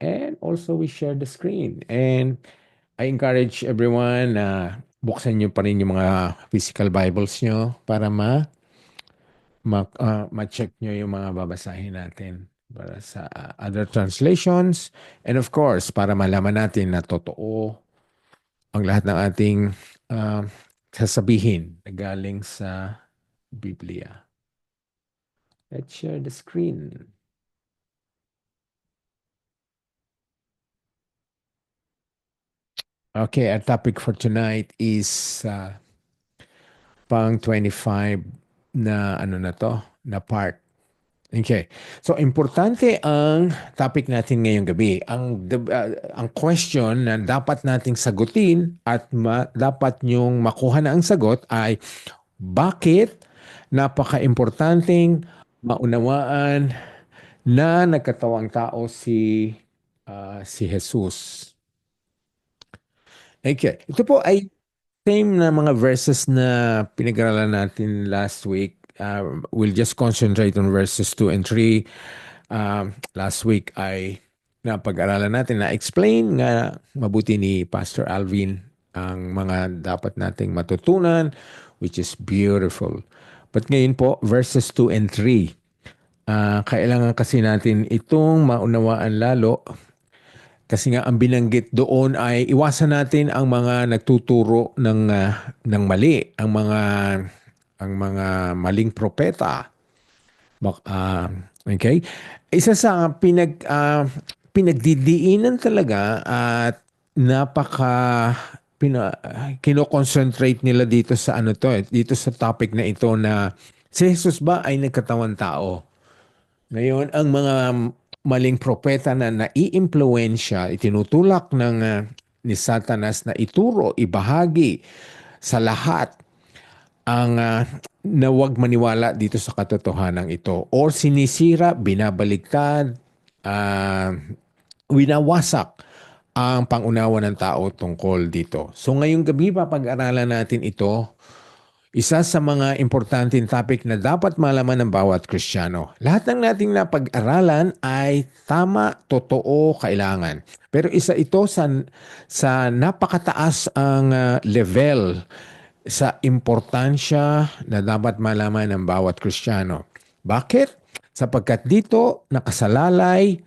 and also we share the screen. And I encourage everyone na buksan nyo pa rin yung mga physical Bibles nyo para ma-check nyo yung mga babasahin natin para sa other translations. And of course, para malaman natin na totoo ang lahat ng ating uh, sasabihin na galing sa Biblia. Let's share the screen. Okay, our topic for tonight is pang 25 na ano na to, na part. Okay. So importante ang topic natin ngayong gabi. Ang question na dapat nating sagutin at dapat nyong makuha na ang sagot ay bakit napaka-importanting maunawaan na nagkatawang tao si Jesus. Okay. Ito po ay same na mga verses na pinag-aralan natin last week. We'll just concentrate on verses 2 and 3. Last week ay napag-aralan natin, na-explain nga mabuti ni Pastor Alvin ang mga dapat nating matutunan, which is beautiful. But ngayon po, verses 2 and 3. Kailangan kasi natin itong maunawaan lalo kasi nga ang binanggit doon ay iwasan natin ang mga nagtuturo ng mali, ang mga maling propeta. Okay? Isa sa pinagdidiinan talaga at napaka kino-concentrate nila dito sa dito sa topic na ito na si Jesus ba ay nagkatawang tao? Ngayon, ang mga maling propeta na naiimpluwensya, itinutulak ni Satanas na ituro, ibahagi sa lahat ang na huwag maniwala dito sa katotohanan ito. Or sinisira, binabaligtad, winawasak ang pangunawa ng tao tungkol dito. So ngayong gabi, papag-aralan natin ito. Isa sa mga importanteng topic na dapat malaman ng bawat Kristiyano. Lahat ng nating napag-aralan ay tama, totoo, kailangan. Pero isa ito sa napakataas ang level sa importansya na dapat malaman ng bawat Kristiyano. Bakit? Sapagkat dito nakasalalay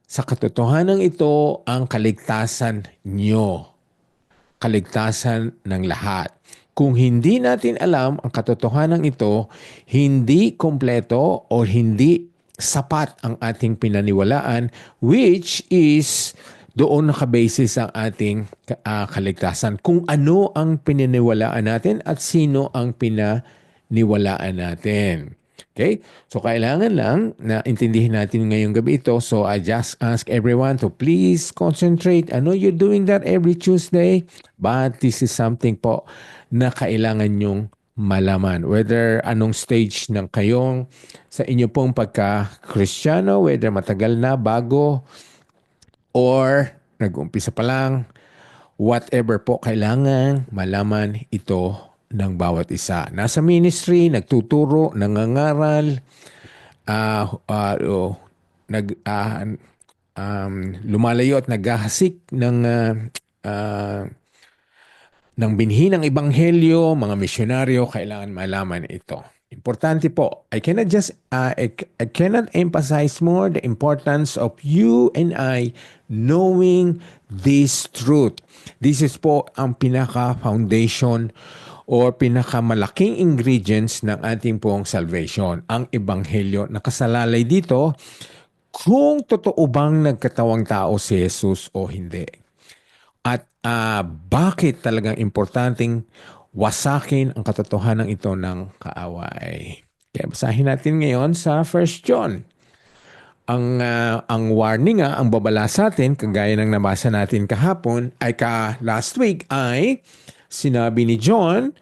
sa katotohanan ito ang kaligtasan nyo. Kaligtasan ng lahat. Kung hindi natin alam ang katotohanan ito, hindi kompleto o hindi sapat ang ating pinaniwalaan, which is doon nakabasis ang ating kaligtasan. Kung ano ang pinaniwalaan natin at sino ang pinaniwalaan natin. Okay? So, kailangan lang na intindihin natin ngayong gabi ito. So, I just ask everyone to please concentrate. I know you're doing that every Tuesday, but this is something po na kailangan nyong malaman. Whether anong stage ng kayong sa inyo pong pagka-Kristiyano, whether matagal na, bago, or nag-umpisa pa lang, whatever po, kailangan malaman ito ng bawat isa. Nasa ministry, nagtuturo, nangangaral, lumalayo at naghahasik ng binhi ng ebanghelyo, mga misyonaryo, kailangan malaman ito. Importante po. I cannot emphasize more the importance of you and I knowing this truth. This is po ang pinaka-foundation or pinakamalaking ingredients ng ating pong salvation. Ang ebanghelyo. Nakasalalay dito kung totoo bang nagkatawang tao si Jesus o hindi. At bakit talagang importanteng wasakin ang katotohanan ito ng kaaway. Kaya basahin natin ngayon sa 1 John. Ang warning ang babala sa atin, kagaya ng nabasa natin kahapon, ay last week ay sinabi ni John,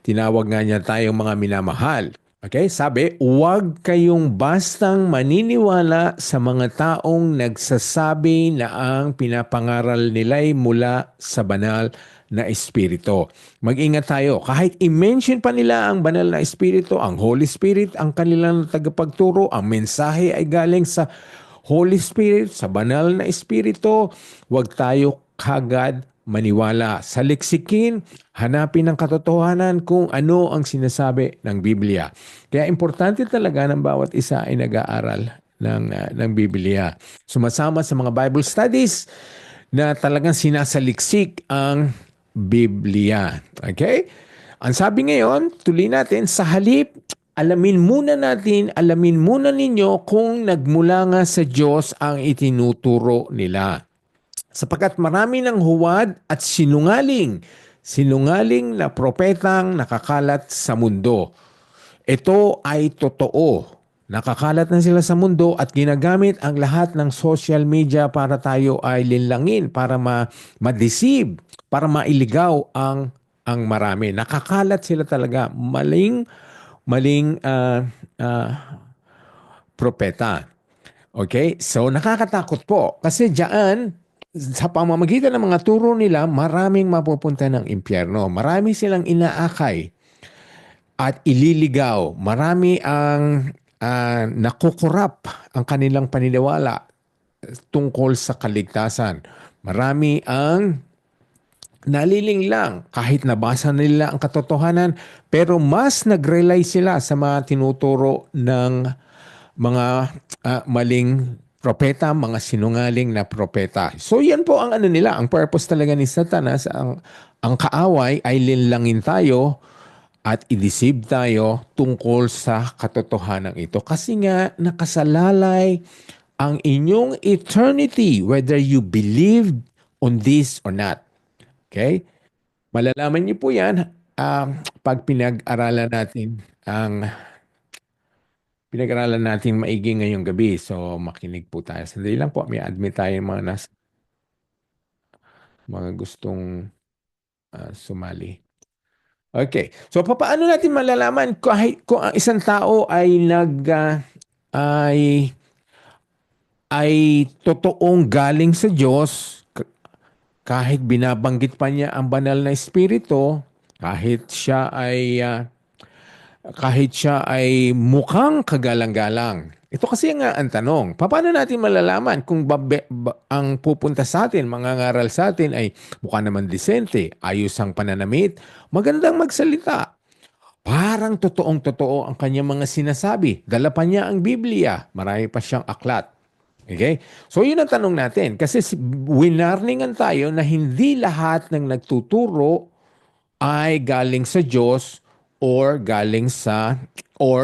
tinawag nga niya tayong mga minamahal. Okay, sabi, huwag kayong bastang maniniwala sa mga taong nagsasabi na ang pinapangaral nila'y mula sa banal na espiritu. Mag-ingat tayo. Kahit i-mention pa nila ang banal na espiritu, ang Holy Spirit, ang kanilang tagapagturo, ang mensahe ay galing sa Holy Spirit, sa banal na espiritu, huwag tayo kagad maniwala. Sa leksikin, hanapin ang katotohanan kung ano ang sinasabi ng Biblia. Kaya importante talaga ng bawat isa ay nag-aaral ng Biblia. Sumasama sa mga Bible studies na talagang sinasaliksik ang Biblia. Okay? Ang sabi ngayon, tuloy natin, sa halip, alamin muna ninyo kung nagmula nga sa Diyos ang itinuturo nila. Sapagkat marami ng huwad at sinungaling na propetang nakakalat sa mundo. Ito ay totoo. Nakakalat na sila sa mundo at ginagamit ang lahat ng social media para tayo ay linlangin, para ma-deceive, para mailigaw ang marami. Nakakalat sila talaga. Maling propeta. Okay? So nakakatakot po. Kasi diyan, sa pamamagitan ng mga turo nila, maraming mapupunta ng impyerno. Marami silang inaakay at ililigaw. Marami ang nakukurap ang kanilang paniniwala tungkol sa kaligtasan. Marami ang nalilinglang kahit nabasa nila ang katotohanan, pero mas nag-rely sila sa mga tinuturo ng mga maling propeta, mga sinungaling na propeta. So yan po ang ano nila, ang purpose talaga ni Satanas, ang kaaway ay linlangin tayo at i-deceive tayo tungkol sa katotohanan ito. Kasi nga nakasalalay ang inyong eternity whether you believe on this or not. Okay? Malalaman niyo po yan pag pinag-aralan natin maigi ngayong gabi. So makinig po tayo. Sandali lang po, may admit tayo mga gustong sumali. Okay. So paano natin malalaman kahit kung ang isang tao ay ay totoong galing sa Diyos kahit binabanggit pa niya ang banal na espiritu, kahit siya ay mukhang kagalang-galang. Ito kasi nga ang tanong. Paano natin malalaman kung ang pupunta sa atin, mangangaral sa atin ay mukha naman disente, ayos ang pananamit, magandang magsalita. Parang totoong-totoo ang kanyang mga sinasabi. Dala pa niya ang Biblia. Marami pa siyang aklat. Okay? So yun ang tanong natin. Kasi winarningan tayo na hindi lahat ng nagtuturo ay galing sa Diyos or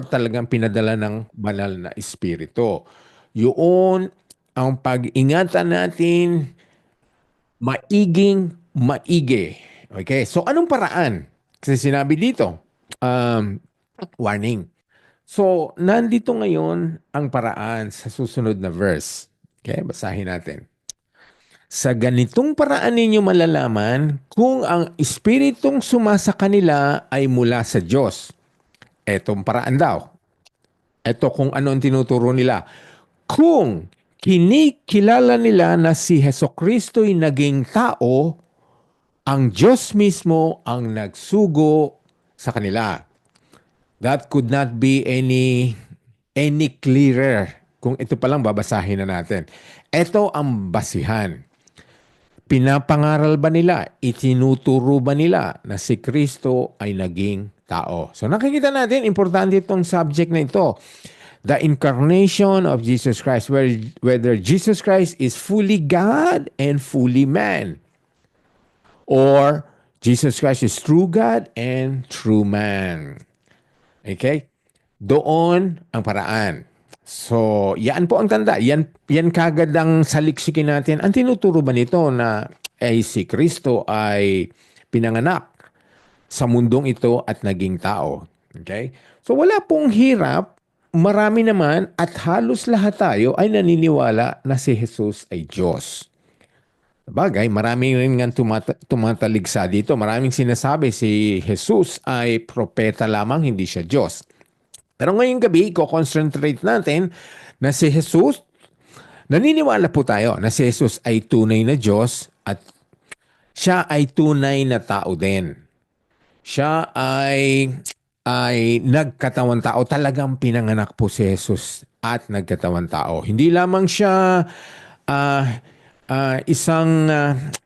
talagang pinadala ng banal na espiritu. Yun ang pag-ingatan natin maigi. Okay? So anong paraan? Kasi sinabi dito, warning. So, nandito ngayon ang paraan sa susunod na verse. Okay, basahin natin. Sa ganitong paraan ninyo malalaman kung ang espiritong sumasa kanila ay mula sa Diyos. Etong paraan daw. Ito kung ano ang tinuturo nila. Kung kinikilala nila na si Hesukristo'y naging tao, ang Diyos mismo ang nagsugo sa kanila. That could not be any clearer. Kung ito palang babasahin na natin. Ito ang basihan. Pinapangaral ba nila, itinuturo ba nila na si Kristo ay naging tao? So nakikita natin, importante itong subject na ito. The incarnation of Jesus Christ, whether Jesus Christ is fully God and fully man. Or Jesus Christ is true God and true man. Okay? Doon ang paraan. So, yan po ang tanda. Yan kagad ang saliksikin natin. Ang tinuturo ba nito na si Kristo ay pinanganak sa mundong ito at naging tao? Okay? So, wala pong hirap. Marami naman at halos lahat tayo ay naniniwala na si Jesus ay Diyos. Sabagay, maraming rin nga tumataligsa dito. Maraming sinasabi si Jesus ay propeta lamang, hindi siya Diyos. Pero ngayong gabi, ko-concentrate natin na si Jesus, naniniwala po tayo na si Jesus ay tunay na Diyos at siya ay tunay na tao din. Siya ay nagkatawang tao. Talagang pinanganak po si Jesus at nagkatawang tao. Hindi lamang siya ah, isang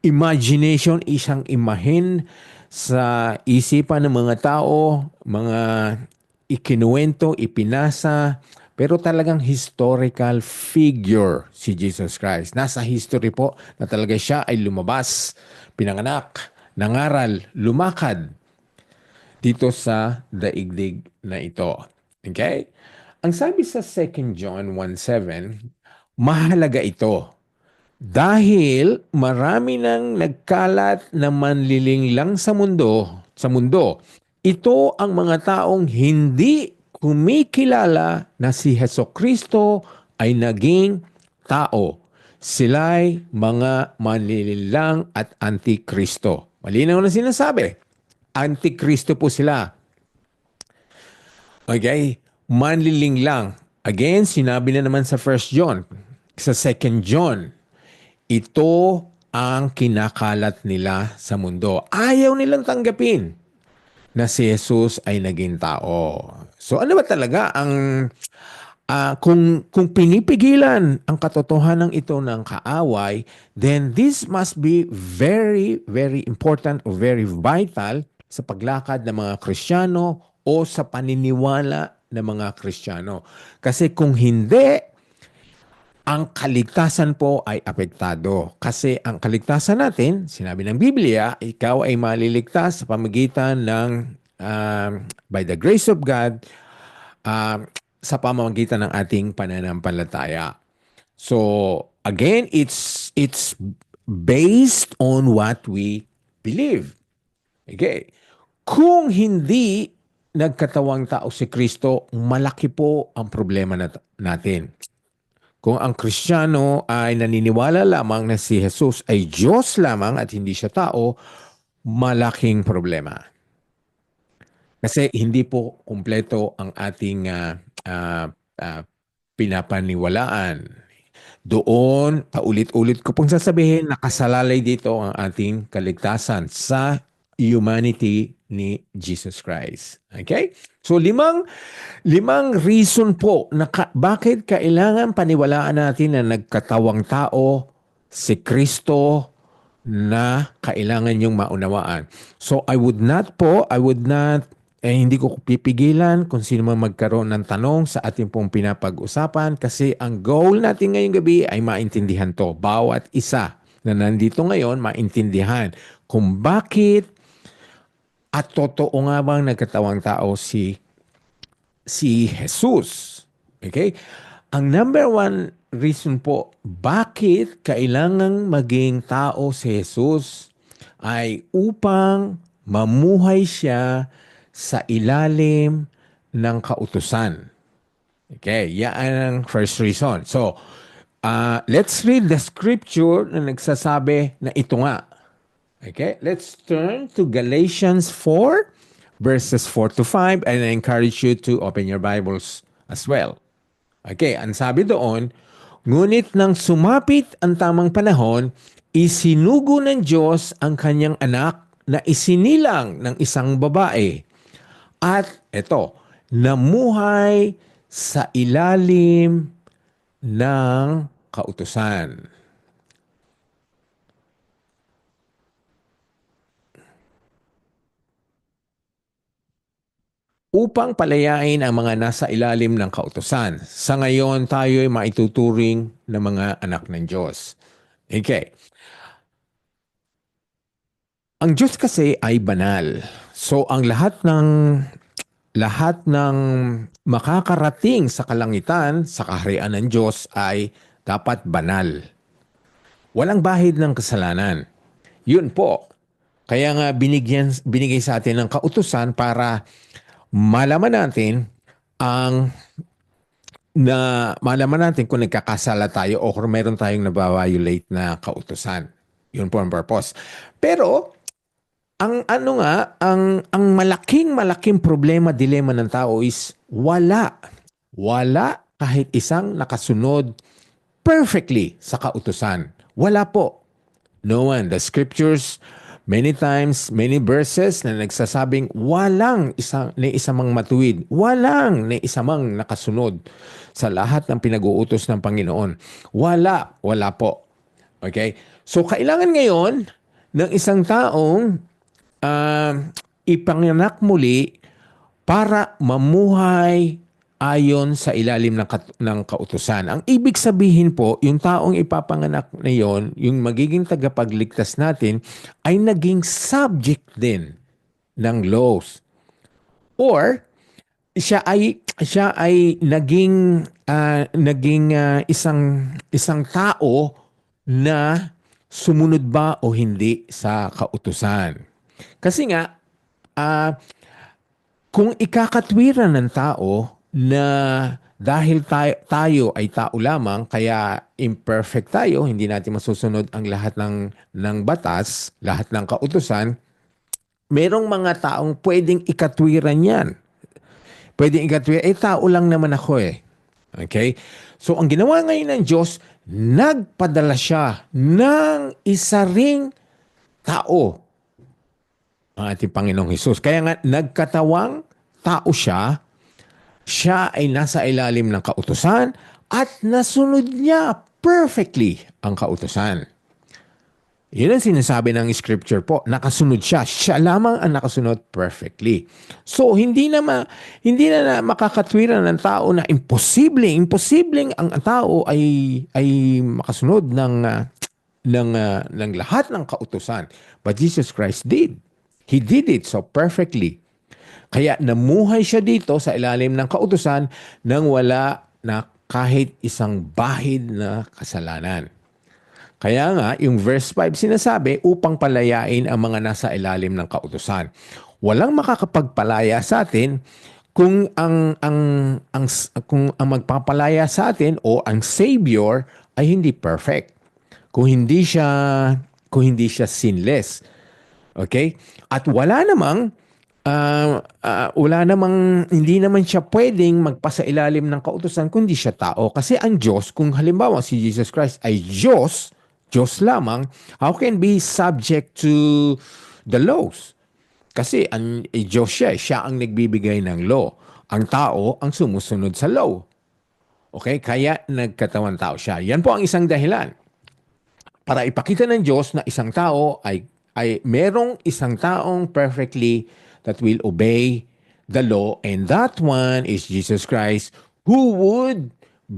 imagination, isang imahin sa isipan ng mga tao, mga ikinuwento, ipinasa, pero talagang historical figure si Jesus Christ. Nasa history po na talaga siya ay lumabas, pinanganak, nangaral, lumakad dito sa daigdig na ito. Okay? Ang sabi sa 2 John 1:7, mahalaga ito dahil marami nang nagkalat na manlilinglang sa mundo. Ito ang mga taong hindi kumikilala na si Hesukristo ay naging tao. Sila'y mga manlililang at antikristo. Malinaw na sinasabi. Antikristo po sila. Okay? Manliling lang. Again, sinabi na naman sa 1 John, sa 2 John, ito ang kinakalat nila sa mundo. Ayaw nilang tanggapin na si Jesus ay naging tao. So ano ba talaga ang kung pinipigilan ang katotohanan ito ng kaaway, then this must be very, very important or very vital sa paglakad ng mga Kristiyano o sa paniniwala ng mga Kristiyano. Kasi kung hindi, ang kaligtasan po ay apektado. Kasi ang kaligtasan natin, sinabi ng Biblia, ikaw ay maliligtas sa pamagitan ng by the grace of God, sa pamamagitan ng ating pananampalataya. So, again, it's based on what we believe. Okay. Kung hindi nagkatawang tao si Kristo, malaki po ang problema natin. Kung ang Kristiyano ay naniniwala lamang na si Jesus ay Diyos lamang at hindi siya tao, malaking problema. Kasi hindi po kumpleto ang ating pinapaniwalaan. Doon, paulit-ulit ko pong sasabihin, nakasalalay dito ang ating kaligtasan sa humanity ni Jesus Christ. Okay? So limang reason po na bakit kailangan paniwalaan natin na nagkatawang tao si Kristo na kailangan yung maunawaan. So I would not, hindi ko pipigilan kung sino man magkaroon ng tanong sa ating pong pinapag-usapan kasi ang goal natin ngayong gabi ay maintindihan to. Bawat isa na nandito ngayon, maintindihan kung bakit at totoo nga bang nagkatawang tao si Jesus. Okay? Ang number one reason po, bakit kailangang maging tao si Jesus ay upang mamuhay siya sa ilalim ng kautusan. Okay, yan ang first reason. So, let's read the scripture na nagsasabi na ito nga. Okay, let's turn to Galatians 4, verses 4 to 5, and I encourage you to open your Bibles as well. Okay, ang sabi doon, ngunit nang sumapit ang tamang panahon, isinugo ng Diyos ang kanyang anak na isinilang ng isang babae. At ito, namuhay sa ilalim ng kautusan. Upang palayain ang mga nasa ilalim ng kautusan. Sa ngayon, tayo ay maituturing na mga anak ng Diyos. Okay. Ang Diyos kasi ay banal. So ang lahat ng makakarating sa kalangitan, sa kaharian ng Diyos ay dapat banal. Walang bahid ng kasalanan. Yun po. Kaya nga binigay sa atin ng kautusan para malaman natin kung nagkakasala tayo o kung meron tayong nababiolate na kautusan. Yun po ang purpose. Pero ang malaking problema, dilema ng tao is wala kahit isang nakasunod perfectly sa kautusan. Wala po. No one. The scriptures, many times, many verses na nagsasabing walang ni isa mang matuwid. Walang ni isa mang nakasunod sa lahat ng pinag-uutos ng Panginoon? Wala po. Okay? So, kailangan ngayon ng isang taong uh, ipanganak muli para mamuhay ayon sa ilalim ng kautusan. Ang ibig sabihin po, yung taong ipapanganak na yon, yung magiging tagapagligtas natin, ay naging subject din ng laws. Or siya ay naging isang tao na sumunod ba o hindi sa kautusan. Kasi nga kung ikakatwiran ng tao na dahil tayo ay tao lamang, kaya imperfect tayo, hindi natin masusunod ang lahat ng batas, lahat ng kautusan, merong mga taong pwedeng ikatwiran yan. Pwedeng ikatwiran, tao lang naman ako eh. Okay? So, ang ginawa ngayon ng Diyos, nagpadala siya ng isa ring tao, ang ating Panginoong Hesus. Kaya nga, nagkatawang tao siya ay nasa ilalim ng kautusan at nasunod niya perfectly ang kautusan. Yun ang sinasabi ng scripture po. Nakasunod siya. Siya lamang ang nakasunod perfectly. So, hindi na makakatwiran ng tao na imposibleng ang tao ay makasunod ng lahat ng kautusan. But Jesus Christ did. He did it so perfectly. Kaya namuhay siya dito sa ilalim ng kautusan nang wala na kahit isang bahid na kasalanan. Kaya nga, yung verse 5 sinasabi, upang palayain ang mga nasa ilalim ng kautusan. Walang makakapagpalaya sa atin kung ang magpapalaya sa atin o ang Savior ay hindi perfect. Kung hindi siya sinless. Okay? At hindi naman siya pwedeng magpasailalim ng kautusan kundi siya tao. Kasi ang Diyos, kung halimbawa si Jesus Christ ay Diyos lamang, how can be subject to the laws? Kasi Diyos siya ang nagbibigay ng law. Ang tao ang sumusunod sa law. Okay? Kaya nagkatawan tao siya. Yan po ang isang dahilan. Para ipakita ng Diyos na isang tao ay merong isang taong perfectly that will obey the law, and that one is Jesus Christ, who would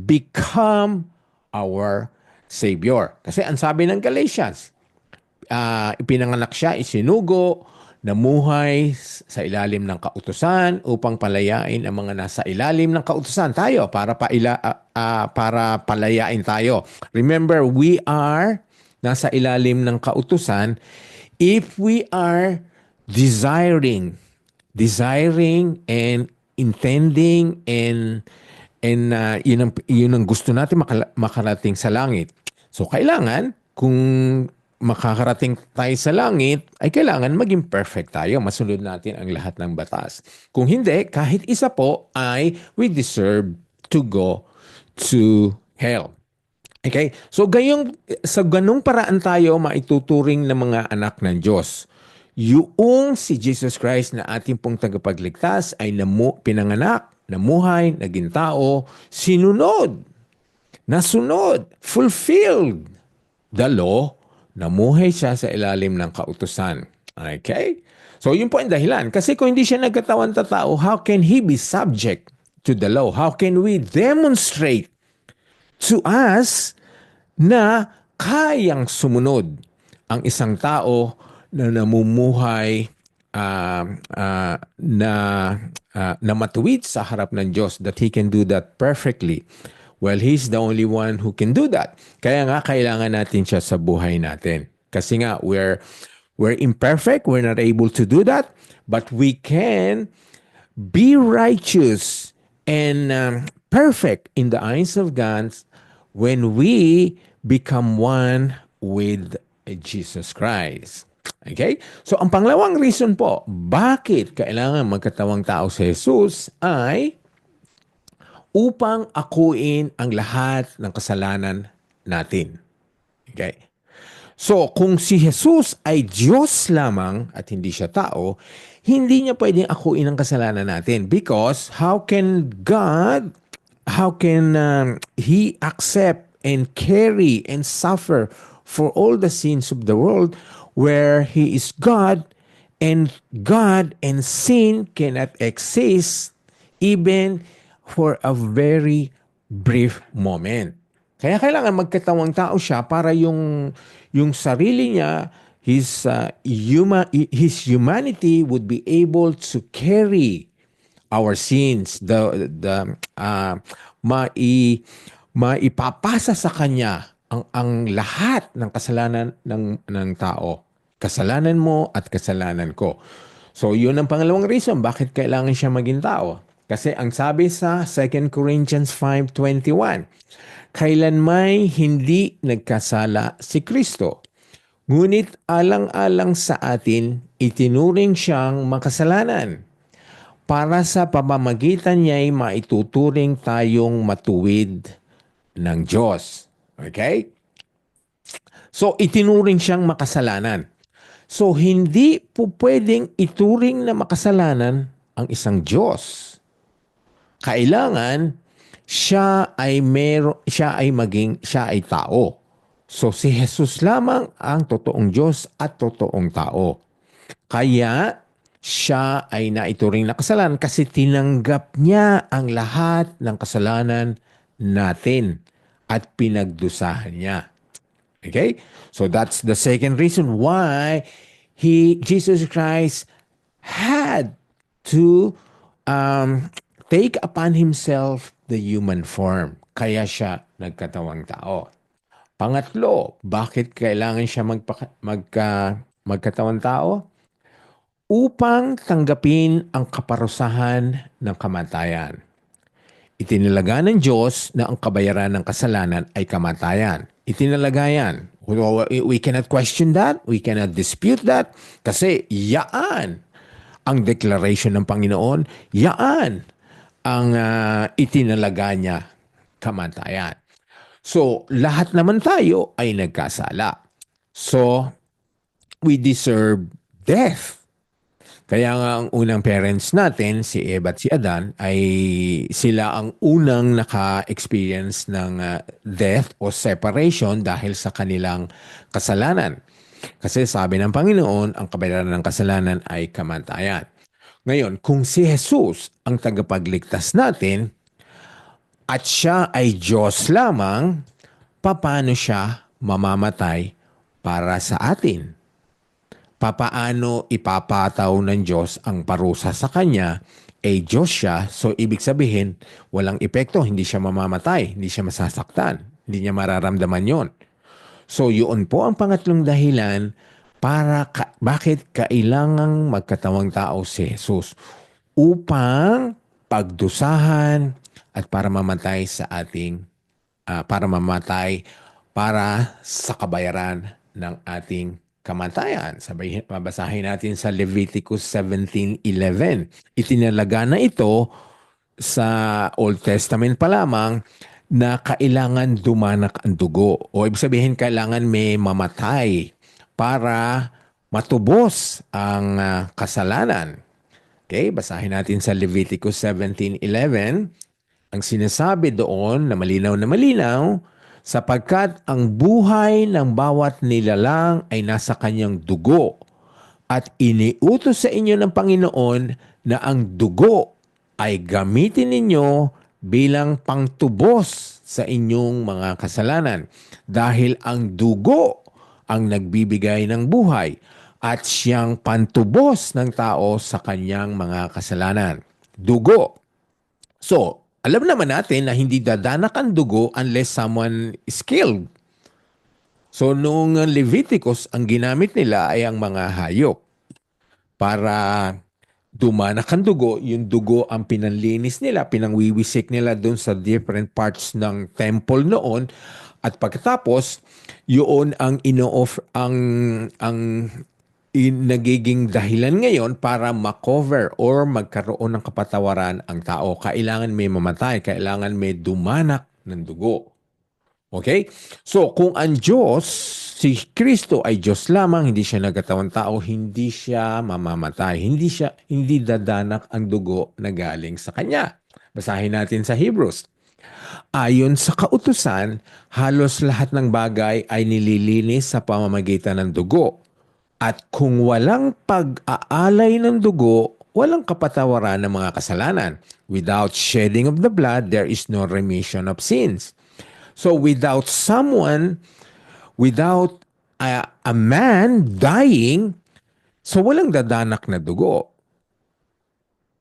become our Savior. Kasi ang sabi ng Galatians, ipinanganak siya, isinugo, namuhay sa ilalim ng kautusan upang palayain ang mga nasa ilalim ng kautusan. Tayo, para palayain tayo. Remember, we are nasa ilalim ng kautusan if we are desiring and intending and yun ang gusto natin makarating sa langit. So, kailangan, kung makakarating tayo sa langit, ay kailangan maging perfect tayo. Masunod natin ang lahat ng batas. Kung hindi, kahit isa po, we deserve to go to hell. Okay? So, sa ganung paraan tayo maituturing ng mga anak ng Diyos. Yung si Jesus Christ na ating pong tagapagligtas ay pinanganak, namuhay, naging tao, nasunod, fulfilled the law, namuhay siya sa ilalim ng kautusan. Okay? So, yun po ang dahilan. Kasi kung hindi siya nagkatawan na tao, how can he be subject to the law? How can we demonstrate to us na kayang sumunod ang isang tao na namumuhay na matuwid sa harap ng Diyos, that He can do that perfectly? Well, He's the only one who can do that. Kaya nga, kailangan natin siya sa buhay natin. Kasi nga, we're imperfect, we're not able to do that, but we can be righteous and perfect in the eyes of God when we become one with Jesus Christ. Okay? So, ang pangalawang reason po, bakit kailangan magkatawang tao si Jesus ay upang akuin ang lahat ng kasalanan natin. Okay? So, kung si Jesus ay Diyos lamang at hindi siya tao, hindi niya pwedeng akuin ang kasalanan natin, because how can God he accept and carry and suffer for all the sins of the world, where he is God and sin cannot exist even for a very brief moment. Kaya kailangan magkatawang tao siya para yung sarili niya, his humanity would be able to carry our sins, maipapasa sa kanya ang lahat ng kasalanan ng tao. Kasalanan mo at kasalanan ko. So, yun ang pangalawang reason bakit kailangan siya maging tao. Kasi ang sabi sa 2 Corinthians 5:21, kailanmay hindi nagkasala si Kristo. Ngunit alang-alang sa atin, itinuring siyang makasalanan para sa pamamagitan niya ay maituturing tayong matuwid ng Diyos. Okay? So, itinuring siyang makasalanan. So, hindi po pwedeng ituring na makasalanan ang isang Diyos. Kailangan siya ay tao. So, si Jesus lamang ang totoong Diyos at totoong tao. Kaya, siya ay naituring na kasalanan kasi tinanggap niya ang lahat ng kasalanan natin at pinagdusahan niya. Okay? So that's the second reason why Jesus Christ had to take upon himself the human form. Kaya siya nagkatawang tao. Pangatlo, bakit kailangan siya magkatawang tao? Upang tanggapin ang kaparusahan ng kamatayan. Itinalaga ng Diyos na ang kabayaran ng kasalanan ay kamatayan. Itinalaga yan. We cannot question that. We cannot dispute that. Kasi yaan ang declaration ng Panginoon. Yaan ang itinalaga niya, kamatayan. So, lahat naman tayo ay nagkasala. So, we deserve death. Kaya nga ang unang parents natin, si Eva at si Adan, ay sila ang unang naka-experience ng death o separation dahil sa kanilang kasalanan. Kasi sabi ng Panginoon, ang kabayaran ng kasalanan ay kamatayan. Ngayon, kung si Jesus ang tagapagligtas natin at siya ay Diyos lamang, paano siya mamamatay para sa atin? Papaano ipapataw ng Diyos ang parusa sa Kanya? Diyos siya, so ibig sabihin, walang epekto, hindi siya mamamatay, hindi siya masasaktan, hindi niya mararamdaman yon. So yun po ang pangatlong dahilan bakit kailangang magkatawang tao si Jesus upang pagdusahan at para mamatay sa para sa kabayaran ng ating kamatayan. Mabasahin natin sa Leviticus 17:11. Itinalaga na ito sa Old Testament pa lamang na kailangan dumanak ang dugo. O ibig sabihin, kailangan may mamatay para matubos ang kasalanan. Okay, basahin natin sa Leviticus 17:11. Ang sinasabi doon na malinaw, sapagkat ang buhay ng bawat nilalang ay nasa kanyang dugo at iniutos sa inyo ng Panginoon na ang dugo ay gamitin ninyo bilang pangtubos sa inyong mga kasalanan dahil ang dugo ang nagbibigay ng buhay at siyang pantubos ng tao sa kanyang mga kasalanan. Dugo. So, alam naman natin na hindi dadanak ang dugo unless someone is killed. So, noong Leviticus, ang ginamit nila ay ang mga hayop. Para dumanak ang dugo, yung dugo ang pinanlinis nila, pinangwiwisik nila doon sa different parts ng temple noon. At pagkatapos, yun ang nagiging dahilan ngayon para makover or magkaroon ng kapatawaran ang tao. Kailangan may mamatay, kailangan may dumanak ng dugo. Okay? So, kung ang Diyos, si Kristo ay Diyos lamang, hindi siya nagkatawang tao, hindi siya mamamatay, hindi dadanak ang dugo na galing sa Kanya. Basahin natin sa Hebrews. Ayon sa kautusan, halos lahat ng bagay ay nililinis sa pamamagitan ng dugo. At kung walang pag-aalay ng dugo, walang kapatawaran ng mga kasalanan. Without shedding of the blood, there is no remission of sins. So without a man dying, so walang dadanak na dugo.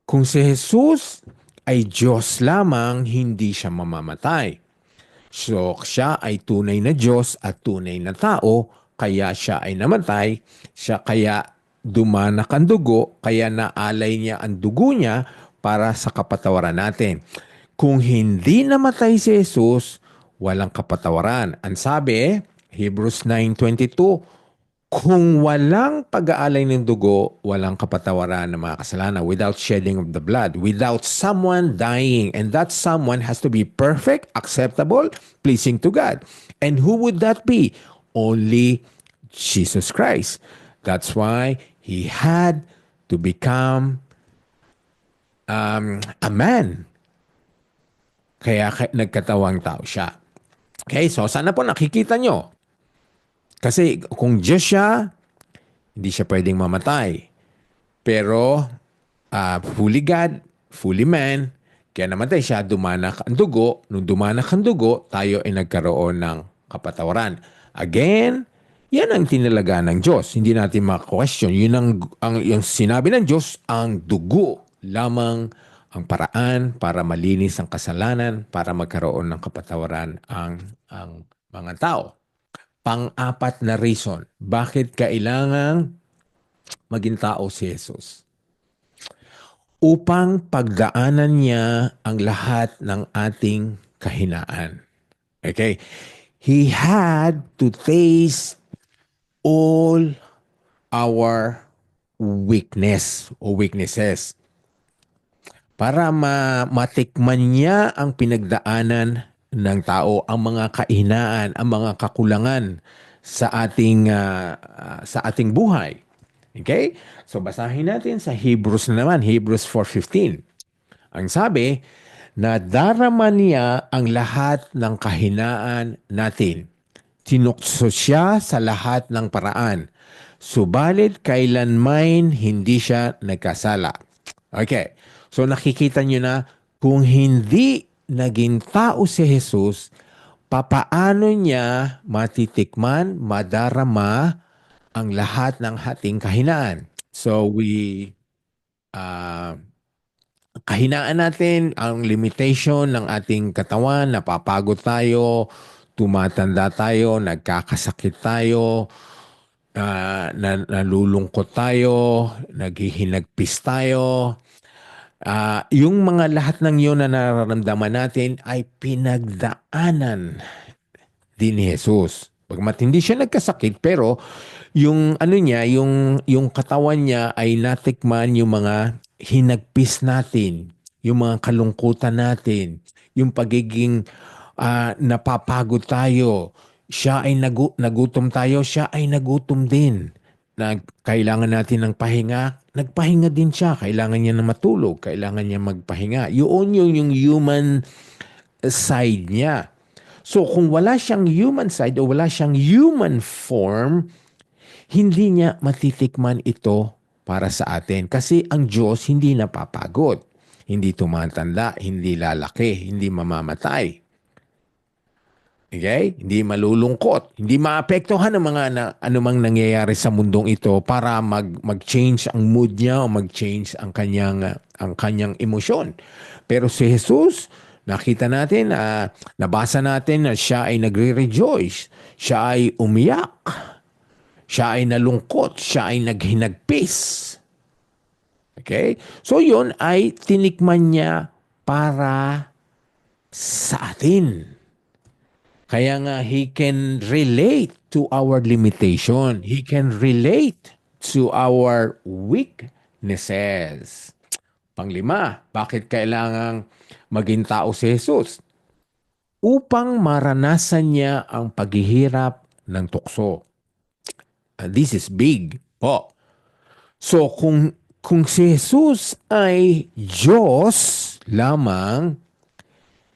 Kung si Jesus ay Diyos lamang, hindi siya mamamatay. So siya ay tunay na Diyos at tunay na tao, kaya siya ay namatay, siya kaya dumanak ang dugo, kaya naalay niya ang dugo niya para sa kapatawaran natin. Kung hindi namatay si Jesus, walang kapatawaran. Ang sabi, Hebrews 9:22, kung walang pag-aalay ng dugo, walang kapatawaran ng mga kasalanan without shedding of the blood, without someone dying. And that someone has to be perfect, acceptable, pleasing to God. And who would that be? Only Jesus Christ. That's why he had to become a man. Kaya nagkatawang tao siya. Okay, so sana po nakikita nyo. Kasi kung Diyos siya, hindi siya pwedeng mamatay. Pero fully God, fully man, kaya namatay siya, dumanak ang dugo. Nung dumanak ang dugo, tayo ay nagkaroon ng kapatawaran. Again, yan ang tinalaga ng Diyos. Hindi natin ma-question. Yun yung sinabi ng Diyos, ang dugo lamang ang paraan para malinis ang kasalanan, para magkaroon ng kapatawaran ang mga tao. Pang-apat na reason, bakit kailangang maging tao si Jesus? Upang pagdaanan niya ang lahat ng ating kahinaan. Okay? He had to taste all our weakness o weaknesses para matikman niya ang pinagdaanan ng tao, ang mga kahinaan, ang mga kakulangan sa ating buhay. Okay? So basahin natin sa Hebrews na naman, Hebrews 4:15. Ang sabi, na darama niya ang lahat ng kahinaan natin. Tinukso siya sa lahat ng paraan. Subalit kailanman hindi siya nagkasala. Okay. So nakikita nyo na kung hindi naging tao si Jesus, papaano niya matitikman, madarama ang lahat ng ating kahinaan. So kahinaan natin, ang limitation ng ating katawan, napapagod tayo, tumatanda tayo, nagkakasakit tayo, nalulungkot tayo, naghihinagpis tayo. Yung mga lahat ng yun na nararamdaman natin ay pinagdaanan din ni Jesus. Bagamat hindi siya nagkasakit, pero yung ano niya, yung katawan niya ay natikman yung mga hinagpis natin, yung mga kalungkutan natin, yung pagiging napapagod tayo. Siya ay nagutom tayo, siya ay nagutom din. Na kailangan natin ng pahinga, nagpahinga din siya. Kailangan niya na matulog, kailangan niya magpahinga. Yun yung human side niya. So kung wala siyang human side o wala siyang human form, hindi niya matitikman ito para sa atin. Kasi ang Diyos hindi napapagod, hindi tumatanda, hindi lalaki, hindi mamamatay. Okay? Hindi malulungkot, hindi maapektuhan ng mga anumang nangyayari sa mundong ito para mag-change ang mood niya o mag-change ang kanyang emosyon. Pero si Jesus, nakita natin, nabasa natin na siya ay nagre-rejoice, siya ay umiyak, siya ay nalungkot, siya ay naghinagpis. Okay? So yun ay tinikman niya para sa atin. Kaya nga, he can relate to our limitation. He can relate to our weaknesses. Panglima, bakit kailangang maging tao si Jesus? Upang maranasan niya ang paghihirap ng tukso. This is big po. So kung si Jesus ay Diyos lamang,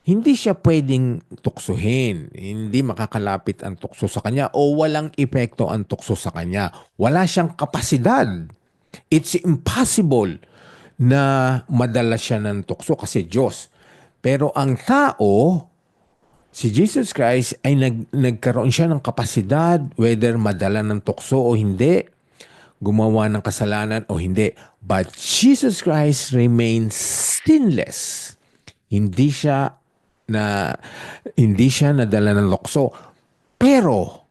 hindi siya pwedeng tuksohin. Hindi makakalapit ang tukso sa kanya o walang epekto ang tukso sa kanya. Wala siyang kapasidad. It's impossible na madala siya ng tukso kasi Diyos. Pero ang tao, si Jesus Christ ay nagkaroon siya ng kapasidad whether madala ng tukso o hindi, gumawa ng kasalanan o hindi. But Jesus Christ remains sinless. Hindi siya na hindi siya nadala ng tukso. Pero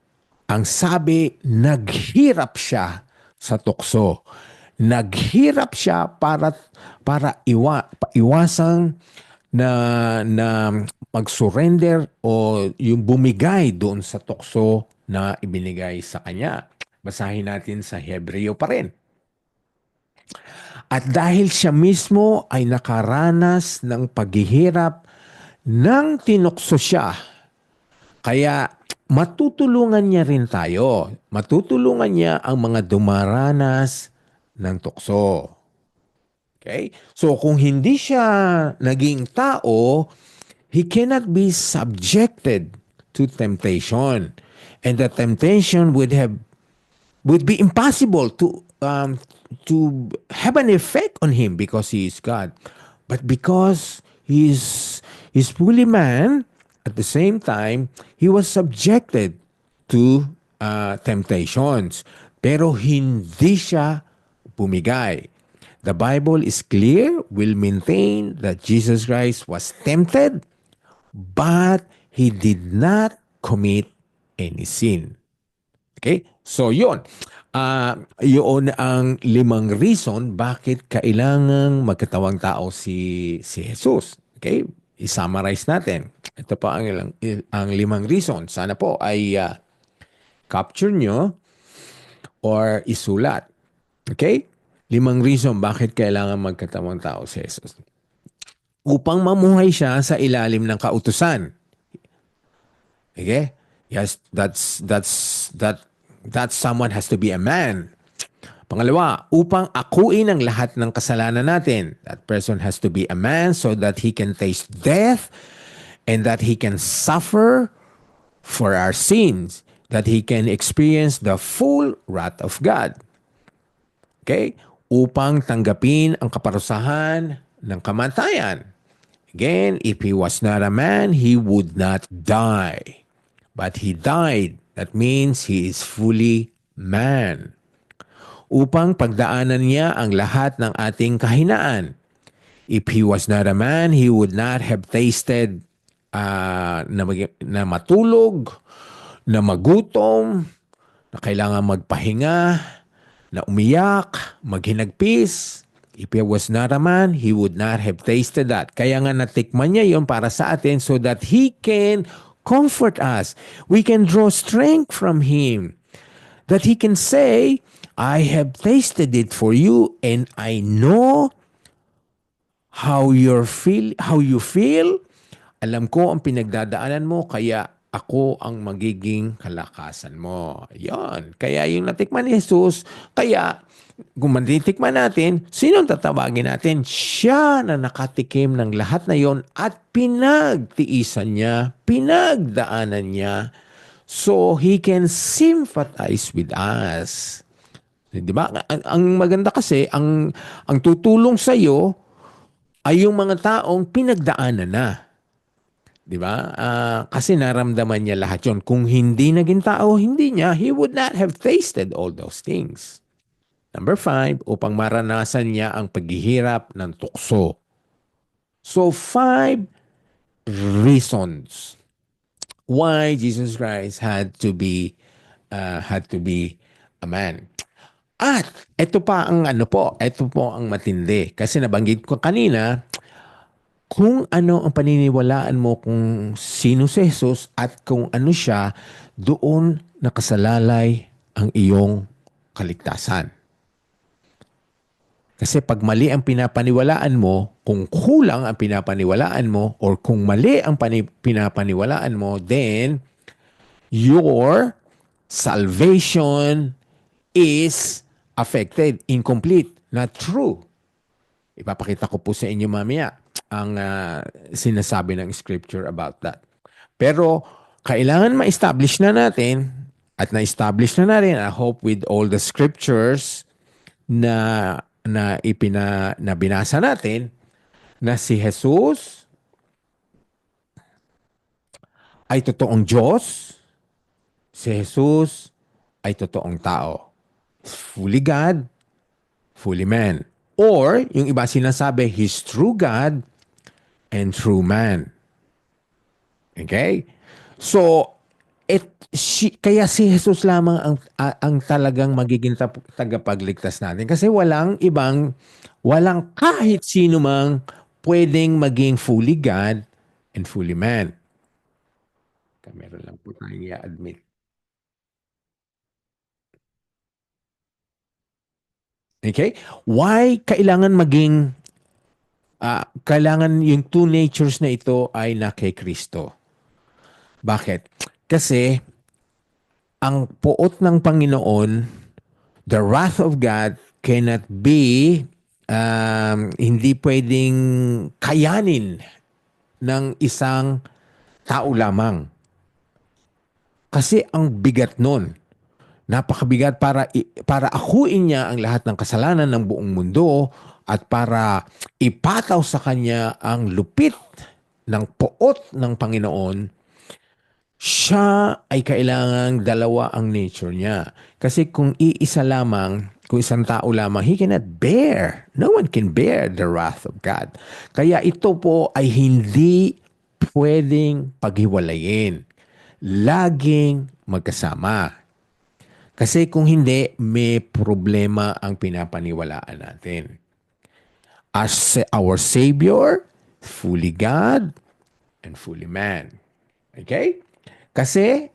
ang sabi, naghirap siya sa tukso. Naghirap siya para iwasang na mag-surrender o yung bumigay doon sa tukso na ibinigay sa kanya. Basahin natin sa Hebreo pa rin. At dahil siya mismo ay nakaranas ng paghihirap nang tinukso siya, kaya matutulungan niya rin tayo. Matutulungan niya ang mga dumaranas ng tukso. Okay? So kung hindi siya naging tao, he cannot be subjected to temptation. And the temptation would be impossible to have an effect on him because he is God. But because he's fully man, at the same time, he was subjected to temptations. Pero hindi siya bumigay. The Bible is clear, will maintain that Jesus Christ was tempted, but he did not commit any sin. Okay? So, yun. Yun ang 5 reason bakit kailangang magkatawang tao si Jesus. Okay? I-summarize natin. Ito pa ang 5 reason. Sana po ay capture nyo or isulat. Okay? 5 reason bakit kailangan magkatawang tao si Jesus. Upang mamuhay siya sa ilalim ng kautusan. Okay? Yes, that someone has to be a man. Pangalawa, upang akuin ang lahat ng kasalanan natin. That person has to be a man so that he can taste death and that he can suffer for our sins, that he can experience the full wrath of God. Okay? Upang tanggapin ang kaparusahan ng kamatayan. Again, if he was not a man, he would not die. But he died. That means he is fully man. Upang pagdaanan niya ang lahat ng ating kahinaan. If he was not a man, he would not have tasted na matulog, na magutom, na kailangan magpahinga, na umiyak, maghinagpis. If he was not a man, he would not have tasted that. Kaya nga natikman niya yon para sa atin so that he can comfort us. We can draw strength from him. That he can say, I have tasted it for you and I know how you feel. Alam ko ang pinagdadaanan mo kaya ako ang magiging kalakasan mo. Yan. Kaya yung natikman ni Jesus, kaya kung matitikman natin, sinong tatawagin natin? Siya na nakatikim ng lahat na yon at pinagtiisan niya, pinagdaanan niya, so He can sympathize with us. Di ba? Ang maganda kasi, ang tutulong sa iyo ay yung mga taong pinagdaanan na. Di ba? Kasi naramdaman niya lahat yon. Kung hindi naging tao, hindi niya, he would not have tasted all those things. Number 5, upang maranasan niya ang paghihirap ng tukso. So 5 reasons why Jesus Christ had to be a man. At ito pa ang ito po ang matindi. Kasi nabanggit ko kanina, kung ano ang paniniwalaan mo kung sino si Jesus at kung ano siya, doon nakasalalay ang iyong kaligtasan. Kasi pag mali ang pinapaniwalaan mo, kung kulang ang pinapaniwalaan mo, or kung mali ang pinapaniwalaan mo, then your salvation is affected, incomplete, not true. Ipapakita ko po sa inyo mamaya. ang sinasabi ng scripture about that. Pero kailangan ma-establish na natin at na-establish na natin, I hope with all the scriptures na binasa natin, na si Jesus ay totoong Diyos, si Jesus ay totoong tao. Fully God, fully man. Or, yung iba sinasabi, He's true God and true man. Okay? So, kaya si Jesus lamang ang talagang magiging tagapagligtas natin. Kasi walang kahit sino mang pwedeng maging fully God and fully man. Meron lang po tayong i-admit. Okay? Why kailangan yung two natures na ito ay na kay Kristo? Bakit? Kasi ang puot ng Panginoon, the wrath of God cannot be, hindi pwedeng kayanin ng isang tao lamang. Kasi ang bigat nun. Napakabigat para akuin niya ang lahat ng kasalanan ng buong mundo at para ipataw sa kanya ang lupit ng puot ng Panginoon. Siya ay kailangang dalawa ang nature niya. Kasi kung iisa lamang, kung isang tao lamang, he cannot bear. No one can bear the wrath of God. Kaya ito po ay hindi pwedeng paghiwalayin. Laging magkasama. Kasi kung hindi, may problema ang pinapaniwalaan natin. As our Savior, fully God and fully man. Okay? Kasi,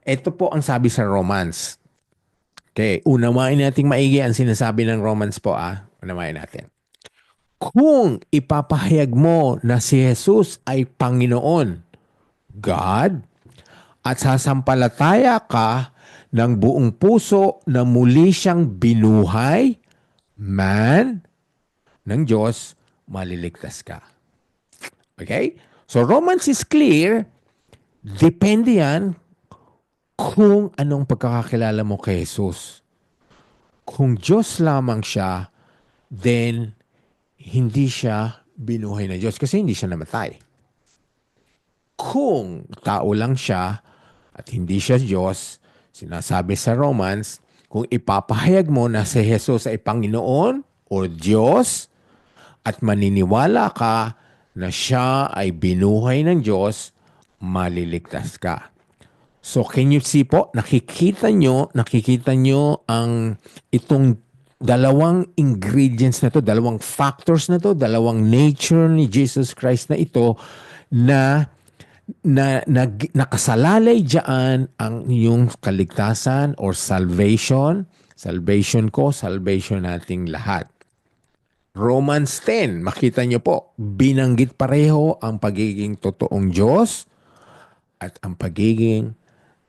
ito po ang sabi sa Romans. Okay, unawain natin maigi ang sinasabi ng Romans po Unawain natin. Kung ipapahayag mo na si Jesus ay Panginoon, God, at sasampalataya ka ng buong puso na muli siyang binuhay, man, ng Diyos, maliligtas ka. Okay? So Romans is clear, depende yan kung anong pagkakakilala mo kay Jesus. Kung Diyos lamang siya, then hindi siya binuhay na Diyos kasi hindi siya namatay. Kung tao lang siya at hindi siya Diyos, sinasabi sa Romans, kung ipapahayag mo na si Jesus ay Panginoon o Diyos at maniniwala ka na siya ay binuhay ng Diyos, maliligtas ka. So can you see po, nakikita nyo ang itong dalawang ingredients na to, dalawang factors na to, dalawang nature ni Jesus Christ na ito na nakasalalay diyan ang iyong kaligtasan or salvation. Salvation ko, salvation nating lahat. Romans 10, makita niyo po, binanggit pareho ang pagiging totoong Diyos at ang pagiging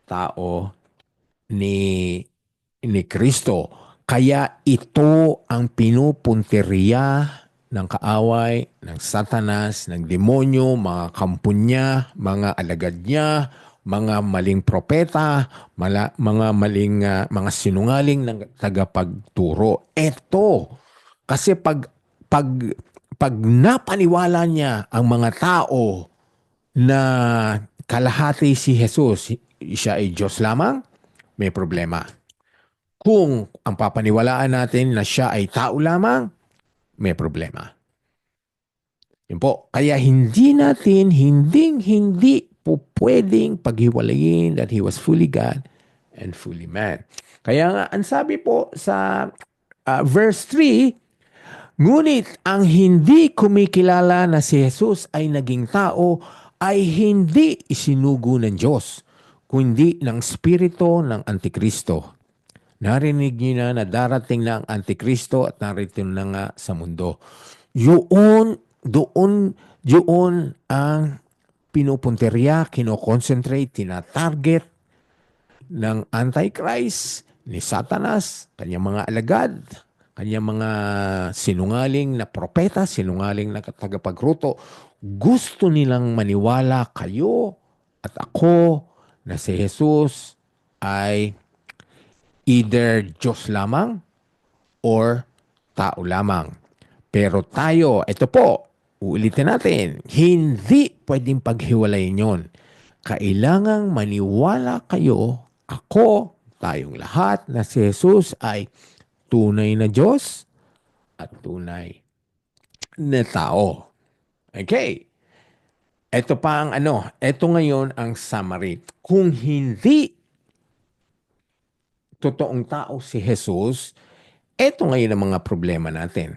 tao ni Kristo. Kaya ito ang pinupunteriya ng kaaway, ng Satanas, ng demonyo, mga kampon niya, mga alagad niya, mga maling propeta, mga maling mga sinungaling ng tagapagturo. Ito, kasi pag napaniwala niya ang mga tao na kalahati si Jesus, siya ay Diyos lamang, may problema. Kung ang papaniwalaan natin na siya ay tao lamang, may problema. Yun po. Kaya hindi po pwedeng paghiwalayin that He was fully God and fully man. Kaya nga, ang sabi po sa verse 3, ngunit ang hindi kumikilala na si Jesus ay naging tao ay hindi isinugo ng Diyos, kundi ng spirito ng Antikristo. Narinig niyo na darating na ang Antikristo at narito na nga sa mundo. Doon ang pinupunteriya, kinoconcentrate, tinatarget ng Antichrist, ni Satanas, kanyang mga alagad, kanyang mga sinungaling na propeta, sinungaling na tagapagruto, gusto nilang maniwala kayo at ako na si Jesus ay either Diyos lamang or tao lamang. Pero tayo, ito po, uulitin natin, hindi pwedeng paghiwalayin yon. Kailangang maniwala kayo, ako, tayong lahat na si Jesus ay tunay na Diyos at tunay na tao. Okay. Ito pa ang ito ngayon ang summary. Kung hindi totoong tao si Jesus, ito ngayon ang mga problema natin.